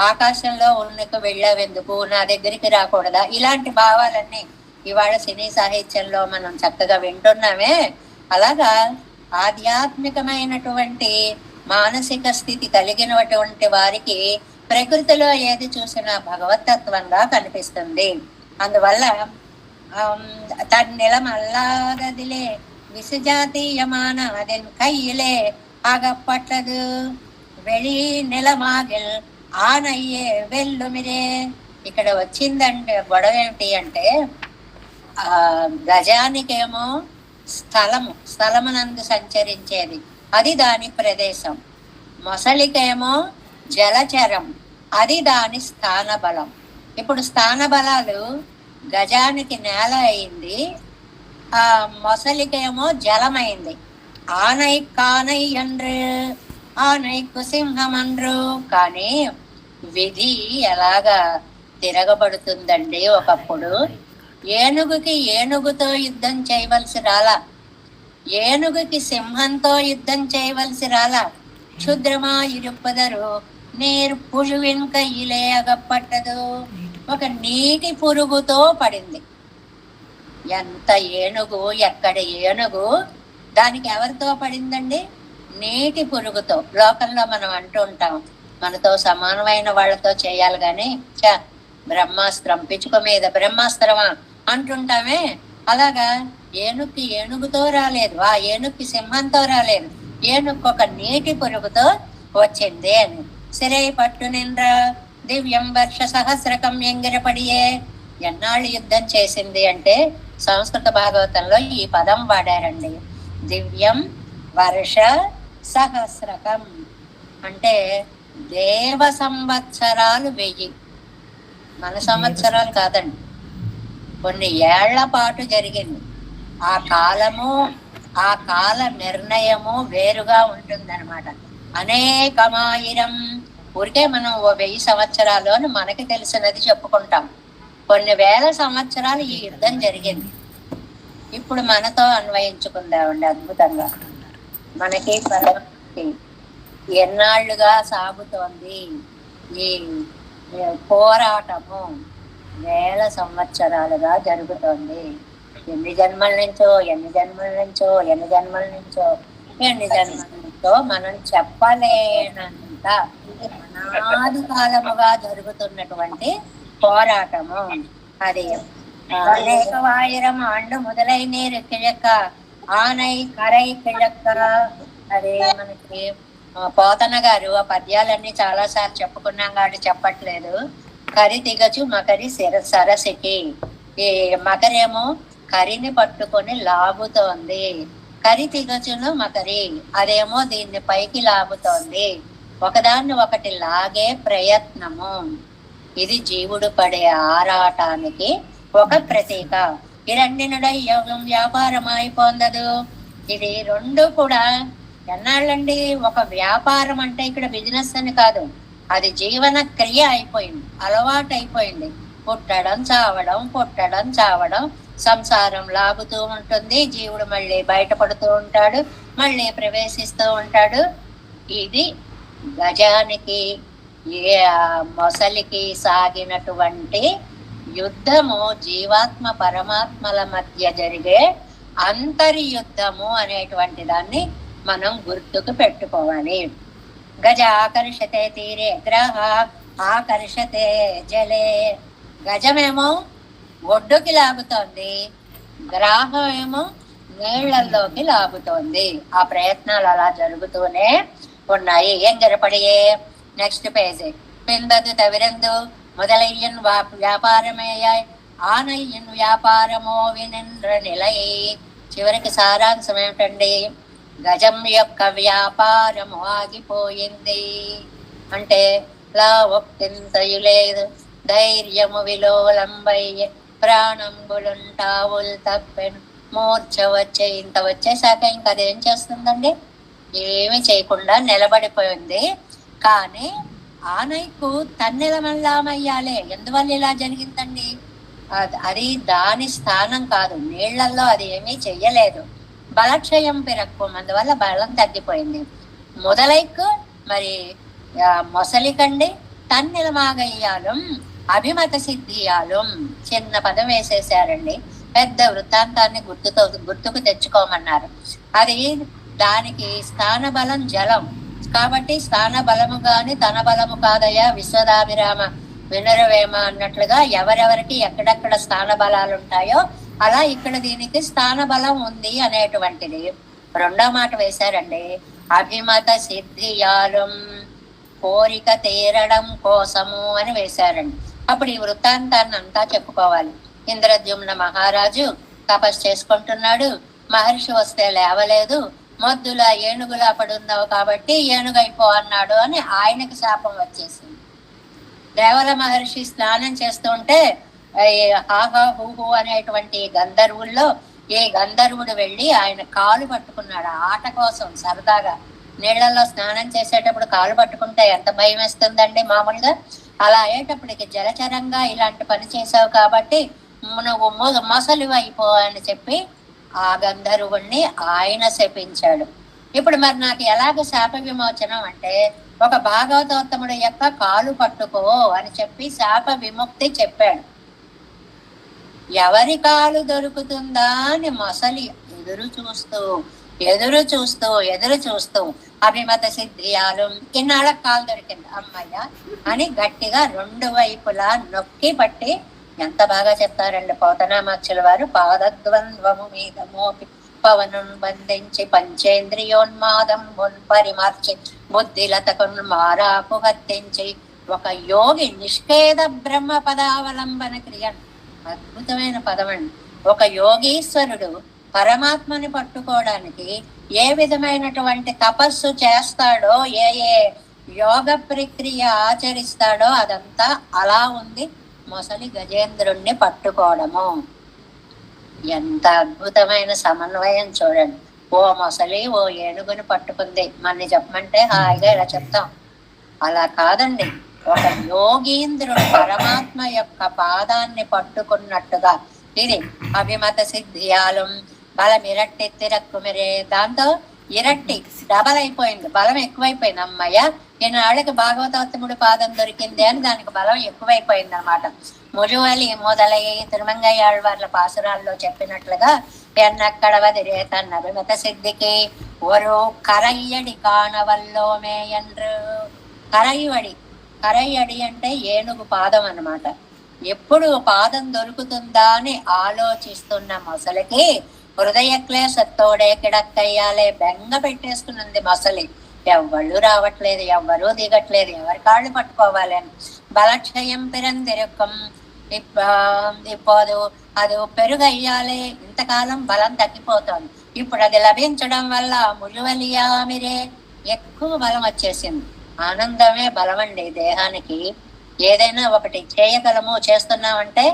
ఆకాశంలో ఉన్నకు వెళ్ళావెందుకు, నా దగ్గరికి రాకూడదా, ఇలాంటి భావాలన్నీ ఇవాళ సినీ సాహిత్యంలో మనం చక్కగా వింటున్నామే. అలాగా ఆధ్యాత్మికమైనటువంటి మానసిక స్థితి కలిగినటువంటి వారికి ప్రకృతిలో ఏది చూసినా భగవతత్వంగా కనిపిస్తుంది. అందువల్ల தன்னிலம் அல்லாததிலே விசுஜாத்தியமான அதன் கையிலே ஆகப்பட்டது வெளி నిలమాగిల్ ఆనయ్యే వెల్లుమిరే. ఇక్కడ వచ్చిందంటే గొడవ ఏమిటి అంటే, గజానికేమో స్థలమునందు సంచరించేది, అది దాని ప్రదేశం. మొసలికేమో జలచరం, అది దాని స్థాన బలం. ఇప్పుడు స్థాన బలాలు గజానికి నేల అయింది, ఆ మొసలికేమో జలమైంది. ఆనై కానై అండ్రు, ఆనైకు సింహం అండ్రు. కానీ విధి ఎలాగా తిరగబడుతుందండి. ఒకప్పుడు ఏనుగుకి ఏనుగుతో యుద్ధం చేయవలసి రాలా, ఏనుగుకి సింహంతో యుద్ధం చేయవలసి రాలా. క్షుద్రమా ఇరుపదరు నీరు పుழுவின் கையிலே అగపట్టదు. ఒక నీటి పురుగుతో పడింది. ఎంత ఏనుగు, ఎక్కడ ఏనుగు, దానికి ఎవరితో పడిందండి? నీటి పురుగుతో. లోకంలో మనం అంటూ ఉంటాం, మనతో సమానమైన వాళ్ళతో చేయాలి కానీ బ్రహ్మాస్త్రం, పిచ్చుక మీద బ్రహ్మాస్త్రమా అంటుంటామే. అలాగా ఏనుగుకి ఏనుగుతో రాలేదు, ఆ ఏనుగుకి సింహంతో రాలేదు, ఏనుగు ఒక నీటి పురుగుతో వచ్చింది అని. సిరై పట్టు నిండ్ర దివ్యం వర్ష సహస్రకం ఎంగిరపడియే. ఎన్నాళ్ళు యుద్ధం చేసింది అంటే సంస్కృత భాగవతంలో ఈ పదం వాడారండి. దివ్యం వర్ష సహస్రకం అంటే దేవ సంవత్సరాలు 1000, మన సంవత్సరాలు కాదండి, కొన్ని ఏళ్ల పాటు జరిగింది. ఆ కాలము, ఆ కాల నిర్ణయము వేరుగా ఉంటుందన్నమాట. అనేకమాయిరం, ఊరికే మనం 1000 సంవత్సరాలు అని మనకి తెలిసినది చెప్పుకుంటాం. కొన్ని వేల సంవత్సరాలు ఈ యుద్ధం జరిగింది. ఇప్పుడు మనతో అన్వయించుకుందామండి. అద్భుతంగా మనకి ఎన్నాళ్ళుగా సాగుతోంది ఈ పోరాటము, వేల సంవత్సరాలుగా జరుగుతోంది. ఎన్ని జన్మల నుంచో ఎన్ని జన్మల నుంచో ఎన్ని జన్మల నుంచో ఎన్ని జన్మల నుంచో మనం చెప్పలేనంత అనాది కాలముగా జరుగుతున్నటువంటి పోరాటము అది. అనేక 1000 ఆండు మొదలై నీరు కిழக்க ఆనై కరై కిழக்க. అదే మనకి పోతన గారు ఆ పద్యాలన్నీ చాలా సార్లు చెప్పుకున్నాం కాబట్టి చెప్పట్లేదు. కరి తిగచు మకరి సరసికి. ఈ మకరేమో కరిని పట్టుకొని లాగుతోంది, కరి తిగచును మకరి, అదేమో దీన్ని పైకి లాగుతోంది. ఒకదాన్ని ఒకటి లాగే ప్రయత్నము. ఇది జీవుడు పడే ఆరాటానికి ఒక ప్రతీక. ఈ రెండినుడై యోగం వ్యాపారమై పొందదు. ఇది రెండు కూడా ఎన్నాళ్ళండి? ఒక వ్యాపారం అంటే ఇక్కడ బిజినెస్ అని కాదు, అది జీవన క్రియ అయిపోయింది, అలవాటు అయిపోయింది. పుట్టడం చావడం, పుట్టడం చావడం, సంసారం లాగుతూ ఉంటుంది. జీవుడు మళ్ళీ బయటపడుతూ ఉంటాడు, మళ్ళీ ప్రవేశిస్తూ ఉంటాడు. ఇది గజానికి మొసలికి సాగినటువంటి యుద్ధము జీవాత్మ పరమాత్మల మధ్య జరిగే అంతర్యుద్ధము అనేటువంటి దాన్ని మనం గుర్తుకు పెట్టుకోవాలి. గజ ఆకర్షతే తీరే గ్రహ ఆకర్షతే జలే. గజమేమో ఒడ్డుకి లాగుతోంది, గ్రాహం ఏమో నీళ్లలోకి లాగుతోంది. ఆ ప్రయత్నాలు అలా జరుగుతూనే ఉన్నాయి. ఏం గరపడియే నెక్స్ట్ పేజ్. పిందదు తవిరందు முதலையின் వ్యాపారమేయాయ్ ఆనయ్యన్ వ్యాపారమో వినింద్ర నిలై. చివరికి సారాంశం ఏమిటండి? గజం యొక్క వ్యాపారము ఆగిపోయింది. అంటే లా ఒక్కింతయు లేదు, ధైర్యము విలోలంబయ్య, ప్రాణంబులుంటావులు తప్పెను, మూర్ఛ వచ్చే. ఇంత వచ్చేసాక ఇంకా అదేం చేస్తుందండి? ఏమి చేయకుండా నిలబడిపోయింది. కానీ ఆనైకు తన్నెలమల్లామయ్యాలే. ఎందువల్ల ఇలా జరిగిందండి? అది దాని స్థానం కాదు, నీళ్లలో అది ఏమీ చెయ్యలేదు. బలక్షయం పిరక్కుం, అందువల్ల బలం తగ్గిపోయింది. మొదలైకు మరి మొసలికండి తన్నెలమాగయ్యాலும் అభిమత సిద్ధియాలు, చిన్న పదం వేసేసారండి. పెద్ద వృత్తాంతాన్ని గుర్తుకు తెచ్చుకోమన్నారు. అది దానికి స్థాన బలం జలం కాబట్టి స్థాన బలము గాని తన బలము కాదయ్యా విశ్వదాభిరామ వినరవేమ అన్నట్లుగా ఎవరెవరికి ఎక్కడెక్కడ స్థాన బలాలు ఉంటాయో అలా ఇక్కడ దీనికి స్థాన బలం ఉంది అనేటువంటిది. రెండో మాట వేశారండి, అభిమత సిద్ధియాలు, కోరిక తీరడం కోసము అని వేశారండి. అప్పుడు ఈ వృత్తాంతాన్ని అంతా చెప్పుకోవాలి. ఇంద్రద్యుమ్న మహారాజు తపస్సు చేసుకుంటున్నాడు. మహర్షి వస్తే లేవలేదు. మొద్దులా ఏనుగులా పడున్నావు కాబట్టి ఏనుగైపో అన్నాడు అని ఆయనకి శాపం వచ్చేసింది. దేవల మహర్షి స్నానం చేస్తుంటే హాహా హూహు అనేటువంటి గంధర్వుల్లో ఏ గంధర్వుడు వెళ్ళి ఆయన కాలు పట్టుకున్నాడు. ఆట కోసం సరదాగా. నీళ్లలో స్నానం చేసేటప్పుడు కాలు పట్టుకుంటే ఎంత భయం వేస్తుందండి మామూలుగా. అలా అయ్యేటప్పటికి జలచరంగా ఇలాంటి పని చేసావు కాబట్టి నువ్వు మొసలివి అయిపో అని చెప్పి ఆ గంధర్వుణ్ణి ఆయన శపించాడు. ఇప్పుడు మరి నాకు ఎలాగ శాప విమోచనం అంటే, ఒక భాగవతోత్తముడు యొక్క కాలు పట్టుకో అని చెప్పి శాప విముక్తి చెప్పాడు. ఎవరి కాలు దొరుకుతుందా అని మొసలి ఎదురు చూస్తూ అభిమత సిద్ధియాలు ఇన్నాళ్ళకి కాలు దొరికింది అమ్మయ్య అని గట్టిగా రెండు వైపులా నొక్కి పట్టి, ఎంత బాగా చెప్తారండి పోతనామాచ్యుల వారు, పాదద్వంద్వము మీద మోపి పవనున్ బంధించి పంచేంద్రియోన్మాదం పరిమార్చి బుద్ధిలతకున్ మారాకు హత్తించి ఒక యోగి నిష్కేద బ్రహ్మ పదావలంబన క్రియన్. అద్భుతమైన పదం అండి. ఒక యోగీశ్వరుడు పరమాత్మని పట్టుకోవడానికి ఏ విధమైనటువంటి తపస్సు చేస్తాడో, ఏ యోగ ప్రక్రియ ఆచరిస్తాడో అదంతా అలా ఉంది మొసలి గజేంద్రుణ్ణి పట్టుకోవడము. ఎంత అద్భుతమైన సమన్వయం చూడండి. ఓ మొసలి ఓ ఏనుగుని పట్టుకుంది మన్ని చెప్పమంటే హాయిగా ఇలా చెప్తాం. అలా కాదండి, ఒక యోగీంద్రుడు పరమాత్మ యొక్క పాదాన్ని పట్టుకున్నట్టుగా ఇది అభిమత సిద్ధియాలు. బలం ఇరట్టెత్తిరక్కుమిరే, దాంతో ఇరట్టి డబల్ అయిపోయింది, బలం ఎక్కువైపోయింది. అమ్మయ్య ఈనాళ్ళకి భాగవతోత్తముడు పాదం దొరికింది అని దానికి బలం ఎక్కువైపోయింది అన్నమాట. మురువలి మొదలై తిరుమంగయ్యాళ్వార్ల పాసురాల్లో చెప్పినట్లుగా ఎన్నక్కడ వదిరే తన అభిమత సిద్ధికి ఒరు కరయ్యడి కానవల్లోమే ఎండ్రు. కరయ్యడి అంటే ఏనుగు పాదం అన్నమాట. ఎప్పుడు పాదం దొరుకుతుందా అని ఆలోచిస్తున్న మొసలికి హృదయ క్లేశతోడే కిడక్కయ్యాలే, బెంగ పెట్టేసుకున్నది మొసలి. ఎవ్వళ్ళు రావట్లేదు, ఎవ్వరూ దిగట్లేదు, ఎవరి కాళ్ళు పట్టుకోవాలి అని. బలక్షయం పిరంతిరుక్కం ఇప్పోదు అది పెరుగయ్యాలి. ఇంతకాలం బలం తగ్గిపోతుంది, ఇప్పుడు అది లభించడం వల్ల మురువలియామిరే ఎక్కువ బలం వచ్చేసింది. ఆనందమే బలం అండి దేహానికి. ఏదైనా ఒకటి చేయగలము, చేస్తున్నామంటే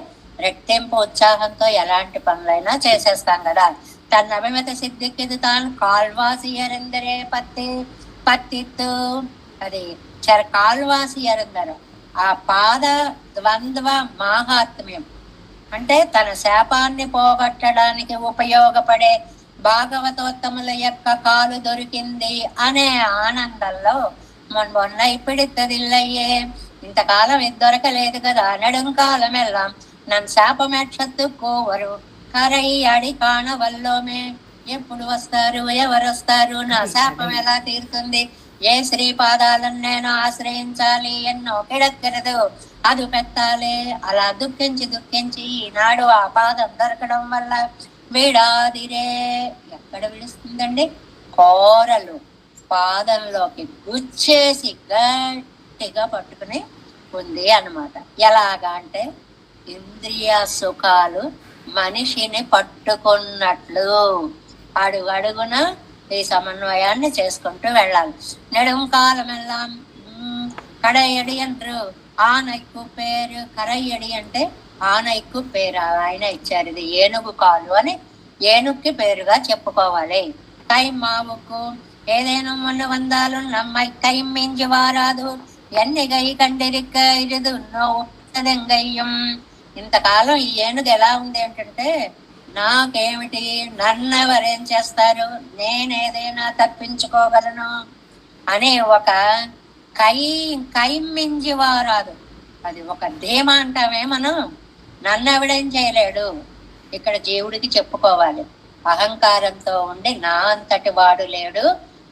రెట్టింపు ఉత్సాహంతో ఎలాంటి పనులైనా చేసేస్తాం కదా. తన అభిమత సిద్ధికి తాను కాల్వాసి ఎరందరే పత్తిత్తు అది కాల్వాసి ఎరందరు. ఆ పాద ద్వంద్వ మాహాత్మ్యం అంటే తన శాపాన్ని పోగొట్టడానికి ఉపయోగపడే భాగవతోత్తముల యొక్క కాలు దొరికింది అనే ఆనందంలో మొన్న ఇప్పుడిత్తదిల్లయ్యే, ఇంతకాలం ఇది దొరకలేదు కదా, నెడుంకాలం ఎల్లాం నన్ను శాపమేక్షత్తు కోవరు కరై అడి కాణవల్లోమే. ఎప్పుడు వస్తారు, ఎవరు వస్తారు, నా శాపం ఎలా తీరుతుంది, ఏ శ్రీపాదాలను నేను ఆశ్రయించాలి, ఎన్నో కిడక్కరదు అది పెట్టాలి. అలా దుఃఖించి ఈనాడు ఆ పాదం దొరకడం వల్ల విడాదిరే. ఎక్కడ విడుస్తుందండి? కోరలు పాదంలోకి గుచ్చేసి గట్టిగా పట్టుకుని ఉంది అన్నమాట. ఎలాగా అంటే ఇంద్రియ సుఖాలు మనిషిని పట్టుకున్నట్లు అడుగడుగున ఈ సమన్వయాన్ని చేసుకుంటూ వెళ్ళాలి. నెడుంకాలం ఎల్లాం కడయడి అంటారు. ఆనైకు పేరు కరయ్యడి అంటే ఆనైకు పేరు ఆయన ఇచ్చారు. ఇది ఏనుగు కాలు అని ఏనుగుకి పేరుగా చెప్పుకోవాలి. కై మావుకు ఏదైనా మొన్న వందాలు నమ్మై కై మించి వారాదు. ఎన్నిగై కండిరిక్క ఇరుదున్నో ఉత్తదెంగయ్యం. ఇంతకాలం ఈ ఏనుగు ఎలా ఉంది ఏంటంటే, నాకేమిటి, నన్నెవరేం చేస్తారు, నేనేదైనా తప్పించుకోగలను అనే ఒక కైమించి వారాదు, అది ఒక ధీమా అంటామే మనం. నన్నెవడేం చేయలేడు. ఇక్కడ జీవుడికి చెప్పుకోవాలి, అహంకారంతో ఉండి నా అంతటి వాడు లేడు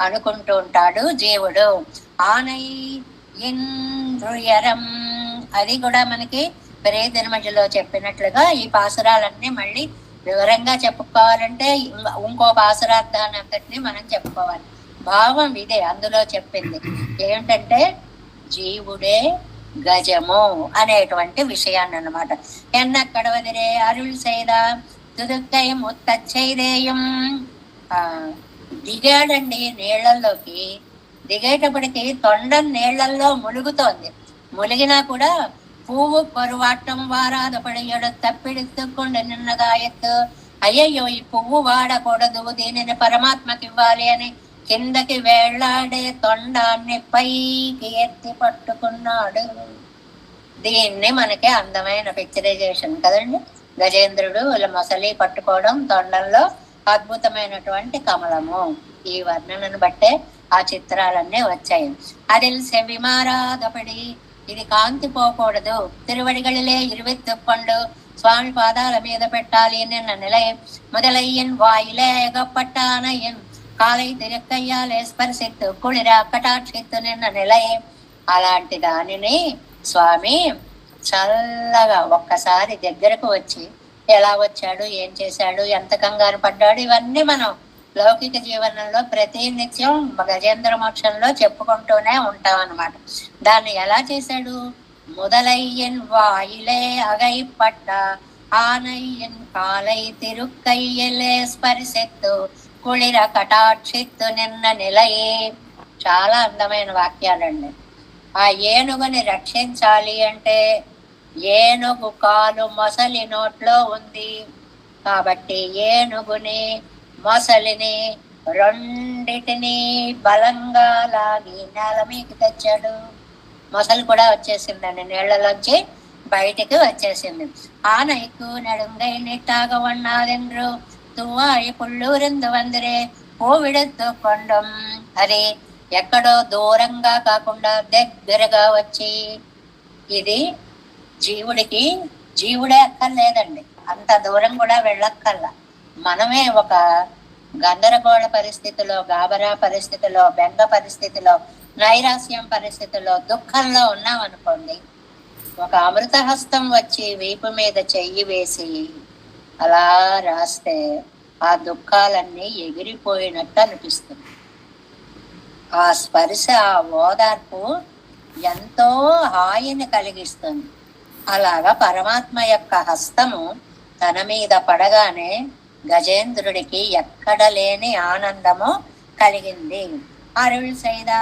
అనుకుంటూ ఉంటాడు జీవుడు. ఆనై ఇంద్రుయరం, అది కూడా మనకి ప్రేదినమజలో చెప్పినట్లుగా ఈ పాసురాలన్నీ మళ్ళీ వివరంగా చెప్పుకోవాలంటే ఇంకో పాసురార్థాన్ని అంతటిని మనం చెప్పుకోవాలి. భావం ఇదే అందులో చెప్పింది ఏమిటంటే, జీవుడే గజము అనేటువంటి విషయాన్ని అన్నమాట. ఎన్నక్కడ వదిలే అరుள் செய்தா తుదుక్కై ముత్తచ్చైదేయం. దిగాడండి నీళ్లలోకి, దిగేటప్పటికి తొండం నీళ్లలో ములుగుతోంది. ములిగినా కూడా పువ్వు పరువాటం వారాదపడి తప్పిడుతుకుండా నిన్నదాయత్తు, అయ్యయ్యో ఈ పువ్వు వాడకూడదు, దీనిని పరమాత్మకి ఇవ్వాలి అని కిందకి వేళ్లాడే తొండాన్ని పైకి ఎత్తి పట్టుకున్నాడు. దీన్ని మనకి అందమైన పిక్చరైజేషన్ కదండి. గజేంద్రుడు ఇలా మొసలి పట్టుకోవడం, తొండంలో అద్భుతమైనటువంటి కమలము. ఈ వర్ణనను బట్టే ఆ చిత్రాలన్నీ వచ్చాయి. అదిల్ సెవిమారాదపడి, ఇది కాంతి పోకూడదు, తిరువడిగలిలే ఇరువెత్తుకొండు స్వామి పాదాల మీద పెట్టాలి నిన్న నిలయ మొదలయ్యన్ వాయిలే ఎగపట్టానయ్యన్ కాలై తిరక్కయ్యాలే స్పర్శిత్తు కుళిరా కటాక్షిత్తు నిన్న నిలయ. అలాంటి దానిని స్వామి చల్లగా ఒక్కసారి దగ్గరకు వచ్చి ఎలా వచ్చాడు, ఏం చేశాడు, ఎంత కంగారు పడ్డాడు, ఇవన్నీ మనం లౌకిక జీవనంలో ప్రతి నిత్యం గజేంద్ర మోక్షంలో చెప్పుకుంటూనే ఉంటాం అన్నమాట. దాన్ని ఎలా చేశాడు, முதலையின் வாயிலே அகைப்பட்ட ஆனையின் காலை తిరుక్కయ్యలే స్పర్శెత్తు కుళిర కటాక్షిత్తు నిన్న నిలయే. చాలా అందమైన వాక్యాలండి. ఆ ఏనుగుని రక్షించాలి అంటే ఏనుగు కాలు మొసలి నోట్లో ఉంది కాబట్టి ఏనుగుని మొసలిని రెండిటిని బలంగా లాగి నేల మీకు తెచ్చాడు. మొసలు కూడా వచ్చేసిందండి, నీళ్లలోంచి బయటికి వచ్చేసింది. ఆనైకు నడుంగై నిట్టాగ వన్నాదెండ్రు తువ్వాయి పుల్లూరిందు వందిరే పూవిడెత్తు కొండం. అది ఎక్కడో దూరంగా కాకుండా దగ్గరగా వచ్చి, ఇది జీవుడికి జీవుడే అక్కర్లేదండి, అంత దూరం కూడా వెళ్ళక్కర్లా. మనమే ఒక గందరగోళ పరిస్థితిలో, గాబరా పరిస్థితిలో, బెంగ పరిస్థితిలో, నైరాస్యం పరిస్థితిలో, దుఃఖంలో ఉన్నాం అనుకోండి, ఒక అమృత హస్తం వచ్చి వీపు మీద చెయ్యి వేసి అలా రాస్తే ఆ దుఃఖాలన్నీ ఎగిరిపోయినట్టు అనిపిస్తుంది. ఆ స్పర్శ, ఆ ఓదార్పు ఎంతో హాయిని కలిగిస్తుంది. అలాగా పరమాత్మ యొక్క హస్తము తన మీద పడగానే గజేంద్రుడికి ఎక్కడ లేని ఆనందము కలిగింది. అరుள் செய்தா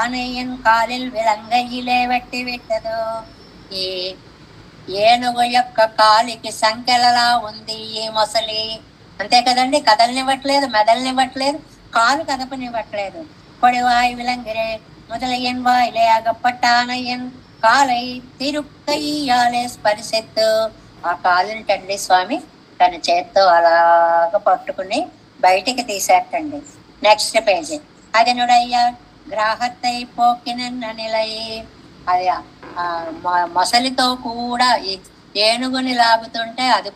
ఆనయ్యన్ కాలిల్ విలంగయిలే వెట్టి విట్టదు. ఈ ఏనుగు యొక్క కాలికి సంకెలలా ఉంది ఈ మొసలి, అంతే కదండి, కదలనివ్వట్లేదు, మెదలనివ్వట్లేదు, కాలు కదపనివ్వట్లేదు. పొడివాయి విలంగిరే முதலையன் வாயிலே అగపట్టానయ్యన్ కాలై తిరుక్కయ్యాలే స్పర్శెత్తు. ఆ కాలుంటండి స్వామి తన చేత్తో అలాగ పట్టుకుని బయటికి తీసేటండి. Next page. అదనుడయ్యా గ్రాహత్తై పోకినన్న నిలయి. అది మొసలితో కూడా ఏనుగుని లాగుతుంటే అది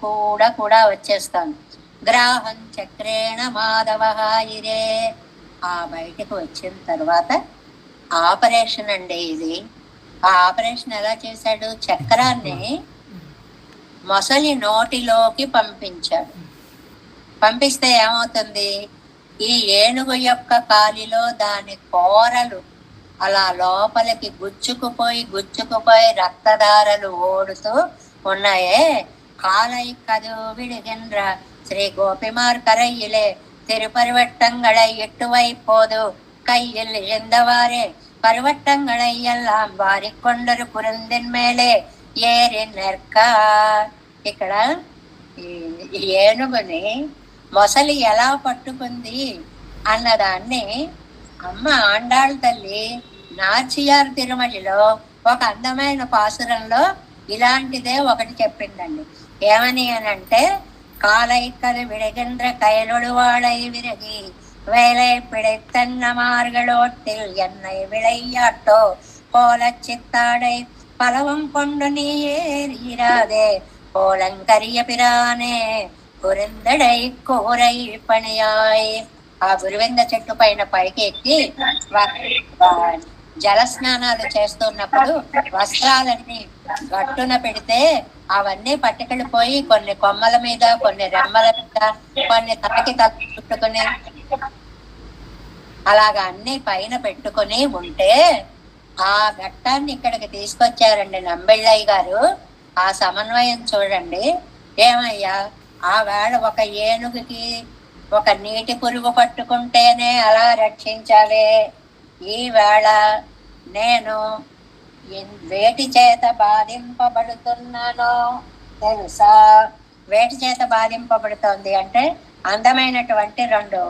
కూడా వచ్చేస్తాను. గ్రాహం చక్రేణ మాధవ ఇరే. ఆ బయటకు వచ్చిన తర్వాత ఆపరేషన్ అండి ఇది. ఆ ఆపరేషన్ ఎలా చేశాడు, చక్రాన్ని మొసలి నోటిలోకి పంపించాడు. పంపిస్తే ఏమవుతుంది, ఈ ఏనుగు యొక్క కాలిలో దాని కోరలు అలా లోపలికి గుచ్చుకుపోయి రక్తధారలు ఓడుతూ ఉన్నాయే. కాలై కదు విడిగిன்ற శ్రీ గోపిమార్ కరయ్యిలే திருப்பருவட்டங்களை எட்டுவைப்போது கையில் எழுந்தவாறே பருவட்டங்களை எல்லாம் వారికొండరు పురందిన్ మేలే ఏరి నెర్క. ఇక్కడ ఈ ఏనుగుని మొసలి ఎలా పట్టుకుంది అన్నదాన్ని అమ్మ ఆండాళ్ళ తల్లి నాచియార్ తిరుమలలో ఒక అందమైన పాసురంలో ఇలాంటిదే ఒకటి చెప్పిందండి. ఏమని అనంటే, కాలైక్కలు విడగెంద్ర కయలుడు వాడై విరగి வேலை பிழைத்தன்ன மார்களோட்டில் என்னை விளையாட்டோ போல சித்தாடை பலவும் கொண்டு நீ ஏறிராதே போலங்கரிய பிரானே గురిందడై కూరై పనియాయ్. ఆ గురువింద చెట్టు పైన పైకి ఎక్కి జల స్నానాలు చేస్తున్నప్పుడు వస్త్రాలన్నీ గట్టున పెడితే అవన్నీ పట్టుకెళ్ళిపోయి కొన్ని కొమ్మల మీద, కొన్ని రెమ్మల మీద, కొన్ని తలకి తల చుట్టుకుని అలాగా అన్ని పైన పెట్టుకుని ఉంటే ఆ ఘట్టాన్ని ఇక్కడికి తీసుకొచ్చారండి నంబిళ్ళయ్య గారు. ఆ సమన్వయం చూడండి. ఏమయ్యా, ఆ వేళ ఒక ఏనుగుకి ఒక నీటి పురుగు పట్టుకుంటేనే అలా రక్షించాలి, ఈ వేళ నేను వేటి చేత బాధింపబడుతున్నానో తెలుసా? వేటి చేత బాధింపబడుతోంది అంటే అందమైనటువంటి 2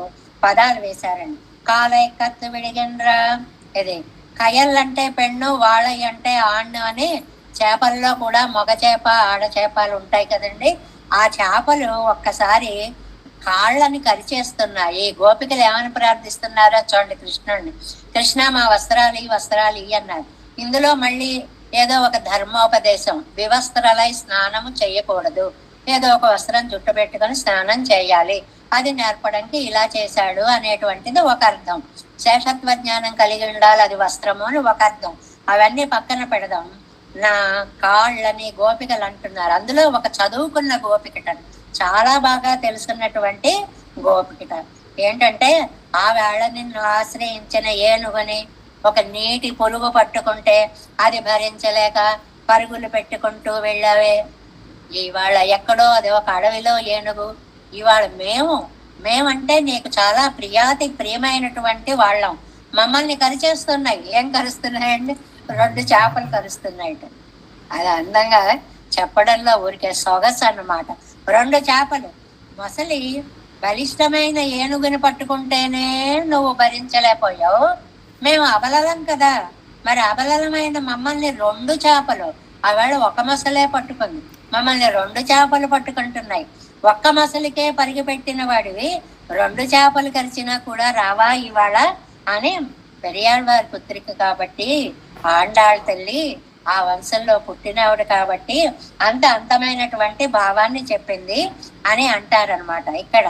పదాలు వేశారండి. కాలై కత్తు విడిగిండ్ర, ఇది కయల్ అంటే పెన్ను, వాళై అంటే ఆణ్ణు అని చేపల్లో కూడా మగ చేప ఆడ చేపలు ఉంటాయి కదండి. ఆ చేపలు ఒక్కసారి కాళ్ళని కరిచేస్తున్నాయి. గోపికలు ఏమని ప్రార్థిస్తున్నారో చూడండి కృష్ణుడిని. కృష్ణ మా వస్త్రాలు ఈ వస్త్రాలు ఇవి అన్నారు. ఇందులో మళ్ళీ ఏదో ఒక ధర్మోపదేశం, వివస్త్రలై స్నానము చేయకూడదు, ఏదో ఒక వస్త్రం జుట్టు పెట్టుకొని స్నానం చేయాలి, అది నేర్పడానికి ఇలా చేశాడు అనేటువంటిది ఒక అర్థం. శేషత్వ జ్ఞానం కలిగి ఉండాలి, అది వస్త్రము అని ఒక అర్థం. అవన్నీ పక్కన పెడదాం. నా కాళ్ళని గోపికలు అంటున్నారు. అందులో ఒక చదువుకున్న గోపికట, చాలా బాగా తెలుసున్నటువంటి గోపికట. ఏంటంటే, ఆ వేళ నిన్ను ఆశ్రయించిన ఏనుగుని ఒక నీటి పురుగు పట్టుకుంటే అది భరించలేక పరుగులు పెట్టుకుంటూ వెళ్ళావే. ఇవాళ ఎక్కడో అది ఒక అడవిలో ఏనుగు, ఇవాళ మేమంటే నీకు చాలా ప్రియమైనటువంటి వాళ్ళం, మమ్మల్ని కరిచేస్తున్నాయి. ఏం కరుస్తున్నాయండి? 2 చేపలు కరుస్తున్నాయట. అది అందంగా చెప్పడంలో ఊరికే సొగసు అన్నమాట. 2 చేపలు. మొసలి బలిష్టమైన ఏనుగుని పట్టుకుంటేనే నువ్వు భరించలేకపోయావు, మేము అబలలం కదా, మరి అబలమైన మమ్మల్ని 2 చేపలు, ఆవేళ ఒక మొసలే పట్టుకుంది, మమ్మల్ని 2 చేపలు పట్టుకుంటున్నాయి. ఒక్క మొసలికే పరిగెపెట్టిన వాడివి 2 చేపలు కరిచినా కూడా రావా ఇవాళ అని పెరియాళ్ వారి పుత్రిక కాబట్టి, ఆండాళ్ తల్లి ఆ వంశంలో పుట్టినవాడు కాబట్టి అంత అంతమైనటువంటి భావాన్ని చెప్పింది అని అంటారనమాట. ఇక్కడ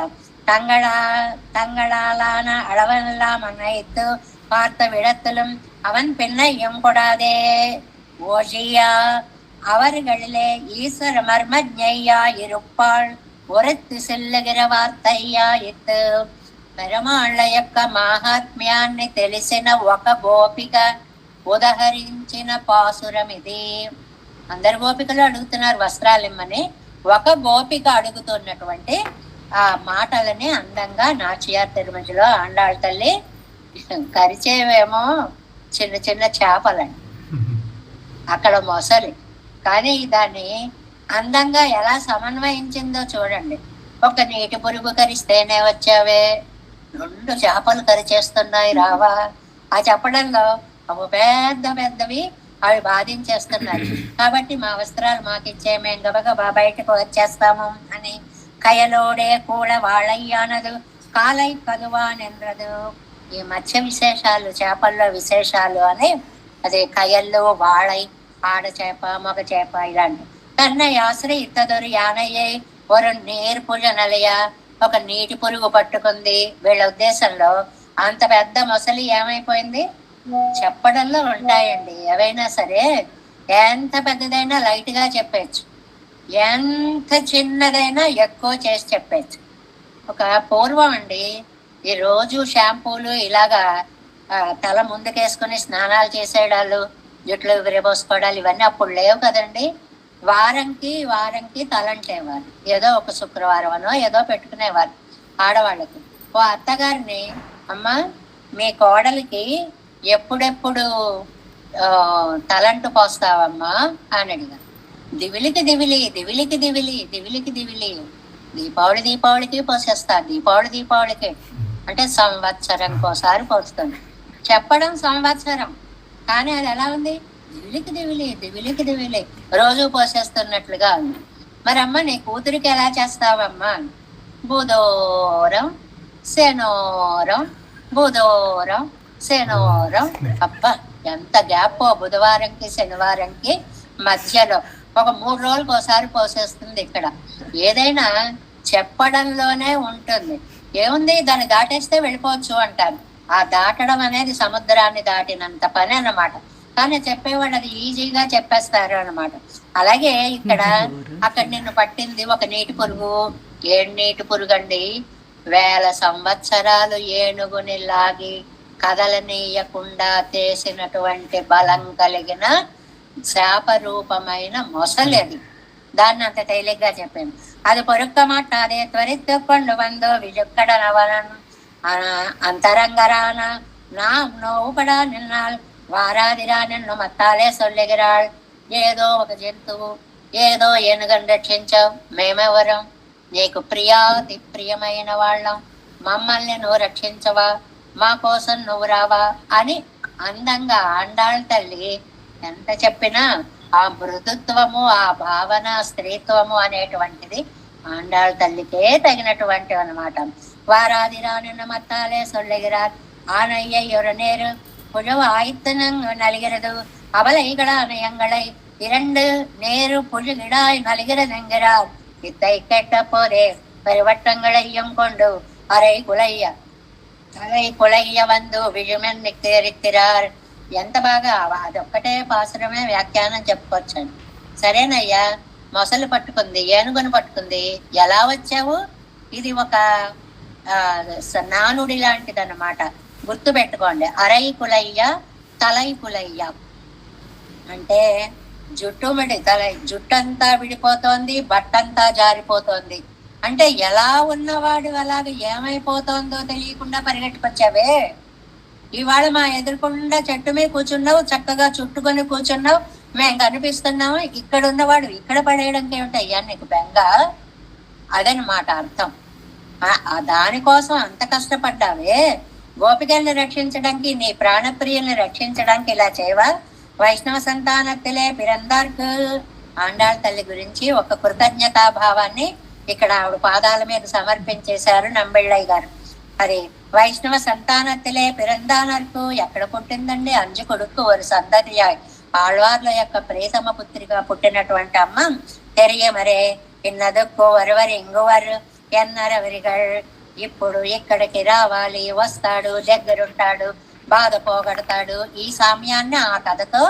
தங்களாலான அளவெல்லாம் அனைத்து பார்த்த விடத்திலும் அவன் பெண்ணை எங்கொடாதே ஓஷியா அவர்களிலே ஈஸ்வர மர்மஜ்ஞையா இருப்பாள் ஒருத்து செல்லுகிற వార్తయ్యా ఇత్తు. పెరమాళ్ళ యొక్క మాహాత్మ్యాన్ని తెలిసిన ఒక గోపిక ఉదహరించిన పాసురం ఇది. అందరు గోపికలు అడుగుతున్నారు వస్త్రాలు ఇమ్మని, ఒక గోపిక అడుగుతున్నటువంటి ఆ మాటలని అందంగా నాచియార్ తిరుమలలో ఆండాళ్ళ తల్లి కరిచేవేమో చిన్న చిన్న చేపలని, అక్కడ మొసలి, కానీ దాన్ని అందంగా ఎలా సమన్వయించిందో చూడండి. ఒక నీటి పురుగు కరిస్తేనే వచ్చావే, 2 చేపలు కరిచేస్తున్నాయి రావా. ఆ చెప్పడంలో అవి పెద్దవి అవి బాధించేస్తున్నారు కాబట్టి మా వస్త్రాలు మాకిచ్చే, మేము గబగబా బయటకు వచ్చేస్తాము అని. కయలోడే కూడా వాళ్ళయ్యానదు కాలై కదువానెంద్రదు. ఈ మత్స్య విశేషాలు, చేపల్లో విశేషాలు అని, అదే కయల్లో వాళై, ఆడ చేప మగ చేప ఇలాంటి. తన్னை ఆశ్రయిత్తదొరు యానయ్యై ఒక నేర్పుజ నలయ, ఒక నీటి పురుగు పట్టుకుంది. వీళ్ళ ఉద్దేశంలో అంత పెద్ద మొసలి ఏమైపోయింది? చెప్పడంలో ఉంటాయండి ఏవైనా సరే. ఎంత పెద్దదైనా లైట్ గా చెప్పచ్చు, ఎంత చిన్నదైనా ఎక్కువ చేసి చెప్పచ్చు. ఒక పూర్వం అండి, ఈ రోజు షాంపూలు ఇలాగా తల ముందుకేసుకుని స్నానాలు చేసేడాలు, జుట్లు విరబోసుకోవడాలు ఇవన్నీ అప్పుడు లేవు కదండి. వారంకి తలంటేవారు, ఏదో ఒక శుక్రవారం అనో ఏదో పెట్టుకునేవారు ఆడవాళ్ళకి. ఓ అత్తగారిని, అమ్మ మీ కోడలికి ఎప్పుడెప్పుడు తలంటు పోస్తావమ్మా అని అడిగారు. దివిలికి దివిలి దీపావళికి పోసేస్తారు, దీపావళికి అంటే సంవత్సరంకోసారి పోస్తుంది. చెప్పడం సంవత్సరం, కానీ అది ఎలా ఉంది? దివిలికి దివిలి దివిలికి దివిలి రోజు పోసేస్తున్నట్లుగా ఉంది. మరి అమ్మ నీ కూతురికి ఎలా చేస్తావమ్మా? బుధోరం శనోరం బుధోరం శనోరం. అబ్బా ఎంత గ్యాప్ బుధవారంకి శనివారంకి మధ్యలో ఒక 3 రోజులకు ఒకసారి పోసేస్తుంది. ఇక్కడ ఏదైనా చెప్పడంలోనే ఉంటుంది. ఏముంది, దాన్ని దాటేస్తే వెళ్ళిపోవచ్చు అంటారు. ఆ దాటడం అనేది సముద్రాన్ని దాటినంత పని అన్నమాట. కానీ చెప్పేవాడు అది ఈజీగా చెప్పేస్తారు అన్నమాట. అలాగే ఇక్కడ అక్కడ నిన్ను పట్టింది ఒక నీటి పురుగు. ఏం నీటి పురుగు అండి? 1000 సంవత్సరాలు ఏనుగుని లాగి కదలనీయకుండా చేసినటువంటి బలం కలిగిన శాపరూపమైన మొసలి అది. దాన్ని అంత తేలిగ్గా చెప్పాను. అది పొరుక్క మాట్లాడే త్వరితొక్కొండు వందో విజుక్కడ నవనన్ అంతరంగరాన நாம் நோவுபடா நின்னால் వారాదిరా నిన్ను మత్తాలే సొల్లెగిరాள். ఏదో ఒక జంతువు, ఏదో ఏనుగని రక్షించావు, మేమెవరం? నీకు ప్రియాతి ప్రియమైన వాళ్ళం, మమ్మల్ని నువ్వు రక్షించవా? మా కోసం నువ్వు రావా అని అందంగా ఆండాళ్ళ తల్లి ఎంత చెప్పినా ఆ మృదుత్వము, ఆ భావన, స్త్రీత్వము అనేటువంటిది ఆండాళ్ళ తల్లికే తగినటువంటి అనమాట. వారాదిరా నిన్న మత్తాలే సొల్లెగిరార్ ஆனையை ஒரு நேரு புழு ஆய்த்தனங் நல்கிறது அவளைகளான எங்களை 2 நேரு புழுகிடாய் நல்கிறதென்கிறார். இத்தை கேட்ட போதே பரிவட்டங்களையும் கொண்டு அரை குலைய வந்து విజుమెన్ని తేరిత్తిరార్. ఎంత బాగా అదొక్కటే పాసురమే వ్యాఖ్యానం చెప్పుకోవచ్చండి. సరేనయ్యా, మొసలు పట్టుకుంది, ఏనుగును పట్టుకుంది, ఎలా వచ్చావు? ఇది ఒక నానుడి లాంటిది అన్నమాట. గుర్తు పెట్టుకోండి. అరై కులయ్య తలై కులయ్య అంటే జుట్టుమిడి జుట్టంతా విడిపోతోంది, బట్టంతా జారిపోతోంది. అంటే ఎలా ఉన్నవాడు అలాగ ఏమైపోతోందో తెలియకుండా పరిగెట్టుకొచ్చావే. ఇవాళ మా ఎదురుకుండా చెట్టు మీద కూర్చున్నావు, చక్కగా చుట్టుకొని కూర్చున్నావు, మేము కనిపిస్తున్నాము. ఇక్కడ ఉన్నవాడు ఇక్కడ పడేయడానికి ఏమిటయ్యా నీకు బెంగ? అదనమాట అర్థం. దానికోసం అంత కష్టపడ్డావే. గోపికల్ని రక్షించడానికి, నీ ప్రాణప్రియుల్ని రక్షించడానికి ఇలా చేయవా? వైష్ణవ సంతానత్తులే పిరందార్కు ఆండాళ్ళ తల్లి గురించి ఒక కృతజ్ఞతాభావాన్ని ఇక్కడ ఆవిడ పాదాల మీద సమర్పించేశారు నంబిళ్ళయ్య గారు. అది వైష్ణవ సంతానత్తులే పిరందానర్కు ఎక్కడ పుట్టిందండి? అంజు కొడుకు ఒక సంతతియాయ్ ఆళ్వార్ల యొక్క ప్రియతమ పుత్రిగా పుట్టినటువంటి అమ్మ తెరియమరే ఇన్నదొక్కు వరువరి ఇంగువరు ఎన్నరవరిగల్. ఇప్పుడు ఇక్కడికి రావాలి, వస్తాడు, దగ్గరుంటాడు, బాధ పోగొడతాడు. ఈ సామ్యాన్ని ఆ కథతో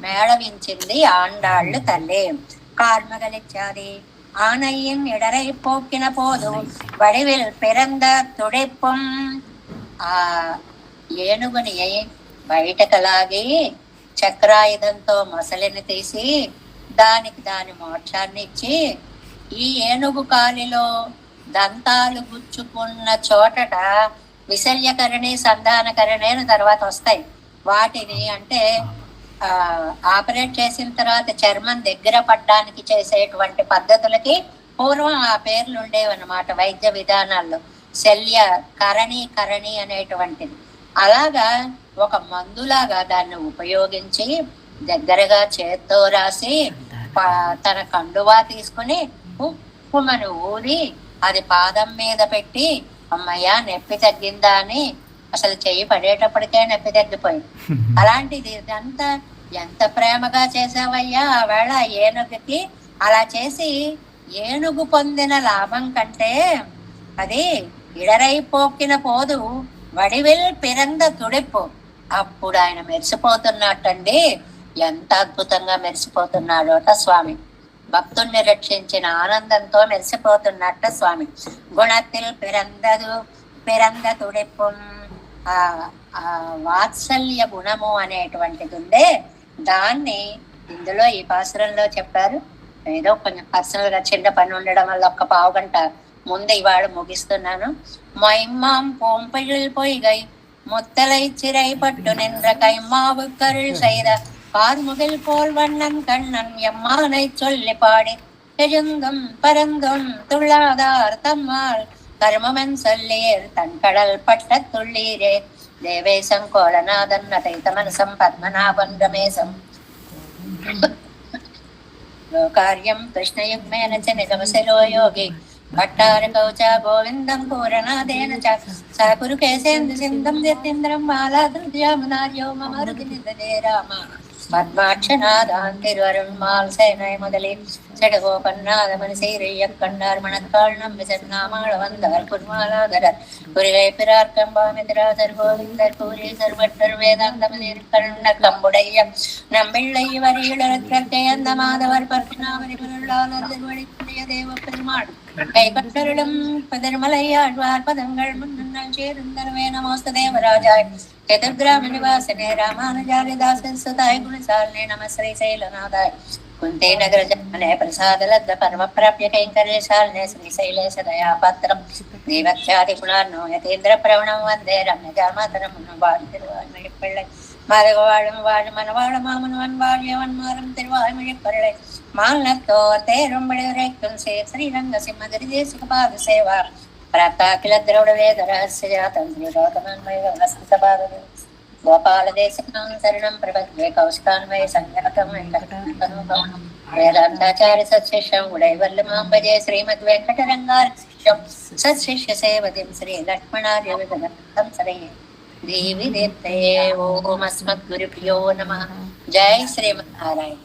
మేళవించింది ఆండాళ్ళు తల్లి. కార్మగలిచ్చాది ఆనయ్యం ఎడరై పోకిన పోదు వడివిల్ పిరంద తుడిప్పం. ఆ ఏనుగుని బయటకు లాగి చక్రాయుధంతో మొసలిని తీసి దానికి దాని మోక్షాన్ని ఇచ్చి, ఈ ఏనుగు కాలిలో దంతాలు గుచ్చుకున్న చోటట విశల్యకరణి సంధానకరణి అని తర్వాత వస్తాయి. వాటిని అంటే ఆపరేట్ చేసిన తర్వాత చర్మం దగ్గర పడ్డానికి చేసేటువంటి పద్ధతులకి పూర్వం ఆ పేర్లు ఉండేవన్నమాట వైద్య విధానాల్లో. శల్య కరణి అనేటువంటిది. అలాగా ఒక మందులాగా దాన్ని ఉపయోగించి దగ్గరగా చేత్తో రాసి తన కండువా తీసుకుని ఉప్పుమని ఊది అది పాదం మీద పెట్టి, అమ్మయ్యా నొప్పి తగ్గిందా అని అసలు చెయ్యి పడేటప్పటికే నొప్పి తగ్గిపోయింది. అలాంటిది ఇదంతా ఎంత ప్రేమగా చేసావయ్యా ఆ వేళ ఏనుగుకి. అలా చేసి ఏనుగు పొందిన లాభం కంటే అది ఇడరై పోకిన పోదు వడివిల్ పిరంద తుడిప్పు. అప్పుడు ఆయన మెరిసిపోతున్నట్టండి. ఎంత అద్భుతంగా మెరిసిపోతున్నాడోట స్వామి. భక్తుణ్ణి రక్షించిన ఆనందంతో మెరిసిపోతున్నట్ట స్వామి. గుణతిల్ పిరంద తుడిప్పు. ఆ వాత్సల్య గుణము అనేటువంటిది ఉందే, దాన్ని ఇందులో ఈ పాసురంలో చెప్పారు. ఏదో కొంచెం పర్సనల్ గా చిన్న పని ఉండడం వల్ల ఒక్క పావుగంట ముందు ఇవాళ ముగిస్తున్నాను. மைம்மாம் போம்பெழில் பொய்கை முத்தலை சிறை பட்டு நின்ற கைமாவு கருள் செய்த பார்முகில் போல் வண்ணன் கண்ணன் எம்மானை சொல்லி பாடி எழுங்கும் பரந்தும் துள்ளாதார் தம்மால் கர்மமன் சொல்லீர் தன் கடல் பட்ட துள்ளீரே. దేవేశం కోలనాదన్నతైతమనసం పద్మనాభం రమేశం కార్యం కృష్ణయుగ్మేన చ నిగమశిలో యోగి భట్టారకౌ చ గోవిందం పూరనాదేన చ స కురు కేశేంద్ర సింధం యతీంద్రం మాలాదృత్యామునార్యో మమ హృది నిదదే రామ பத்மாட்சநாதான் திருவருண்மால் சேனை முதலில் செடகோபன்னாதமன் சீரையக் கண்டார் மணக்காள் நம்பி சென்னாமாள வந்தார் குர்மாலாதரர் குறிவை பிறார்க்கம்பாமிதிராதர் கோவிந்தர் பூரீசர் பட்டர் வேதாந்தமதிர் கண்ண கம்புடைய நம்பிள்ளை வரியிடற்கே அந்த மாதவர் பத்தினாமரி பொருளாளர் திருவடிப்புடைய தேவ பெருமாள் கைப்பற்றருளும் பதிர்மலையாழ்வார் பதங்கள் முன்னல் சேர்ந்தனவே நமோஸ்த தேவராஜாய் चतुर्ग्राम निवासने रामानुजारिदासन सुताय गुणसालने नमः श्री शैलनाथाय कुंते नगर जाने प्रसाद लब्ध परम प्राप्य कैंकर्य शालने श्री शैलेश दया पात्रम देवत्यादि गुणार्णो यतीन्द्र प्रवणं वंदे रम्य जामातरं मुनुवाळि तिरुवाळ्मळि पिळ्ळै मार्गवाळं वाळ मनवाळ मामनुवन वाळ्यवन मारं तिरुवाळ्मळि पिळ्ळै माल्नत्तोर तेरुंबळि उरैक्कुं श्रीरंग सिंहगिरि देशिक पाद सेवा प्राप्ताखिल द्रौड़ वेद रहस्य जातं श्रीगौतमन्मय हस्तपादे गोपाल देशकं शरणं प्रपद्ये कौशिकान्वय संज्ञातं वेदान्ताचार्य सत्शिष्यं उडैवल्लमां भजे श्रीमद्वेङ्कटरङ्गार्यं सत्शिष्य सेवतिं श्रीलक्ष्मणार्य विगतं सरे देवी देवते ओम अस्मद्गुरुभ्यो नमः जय श्रीमन्नारायण।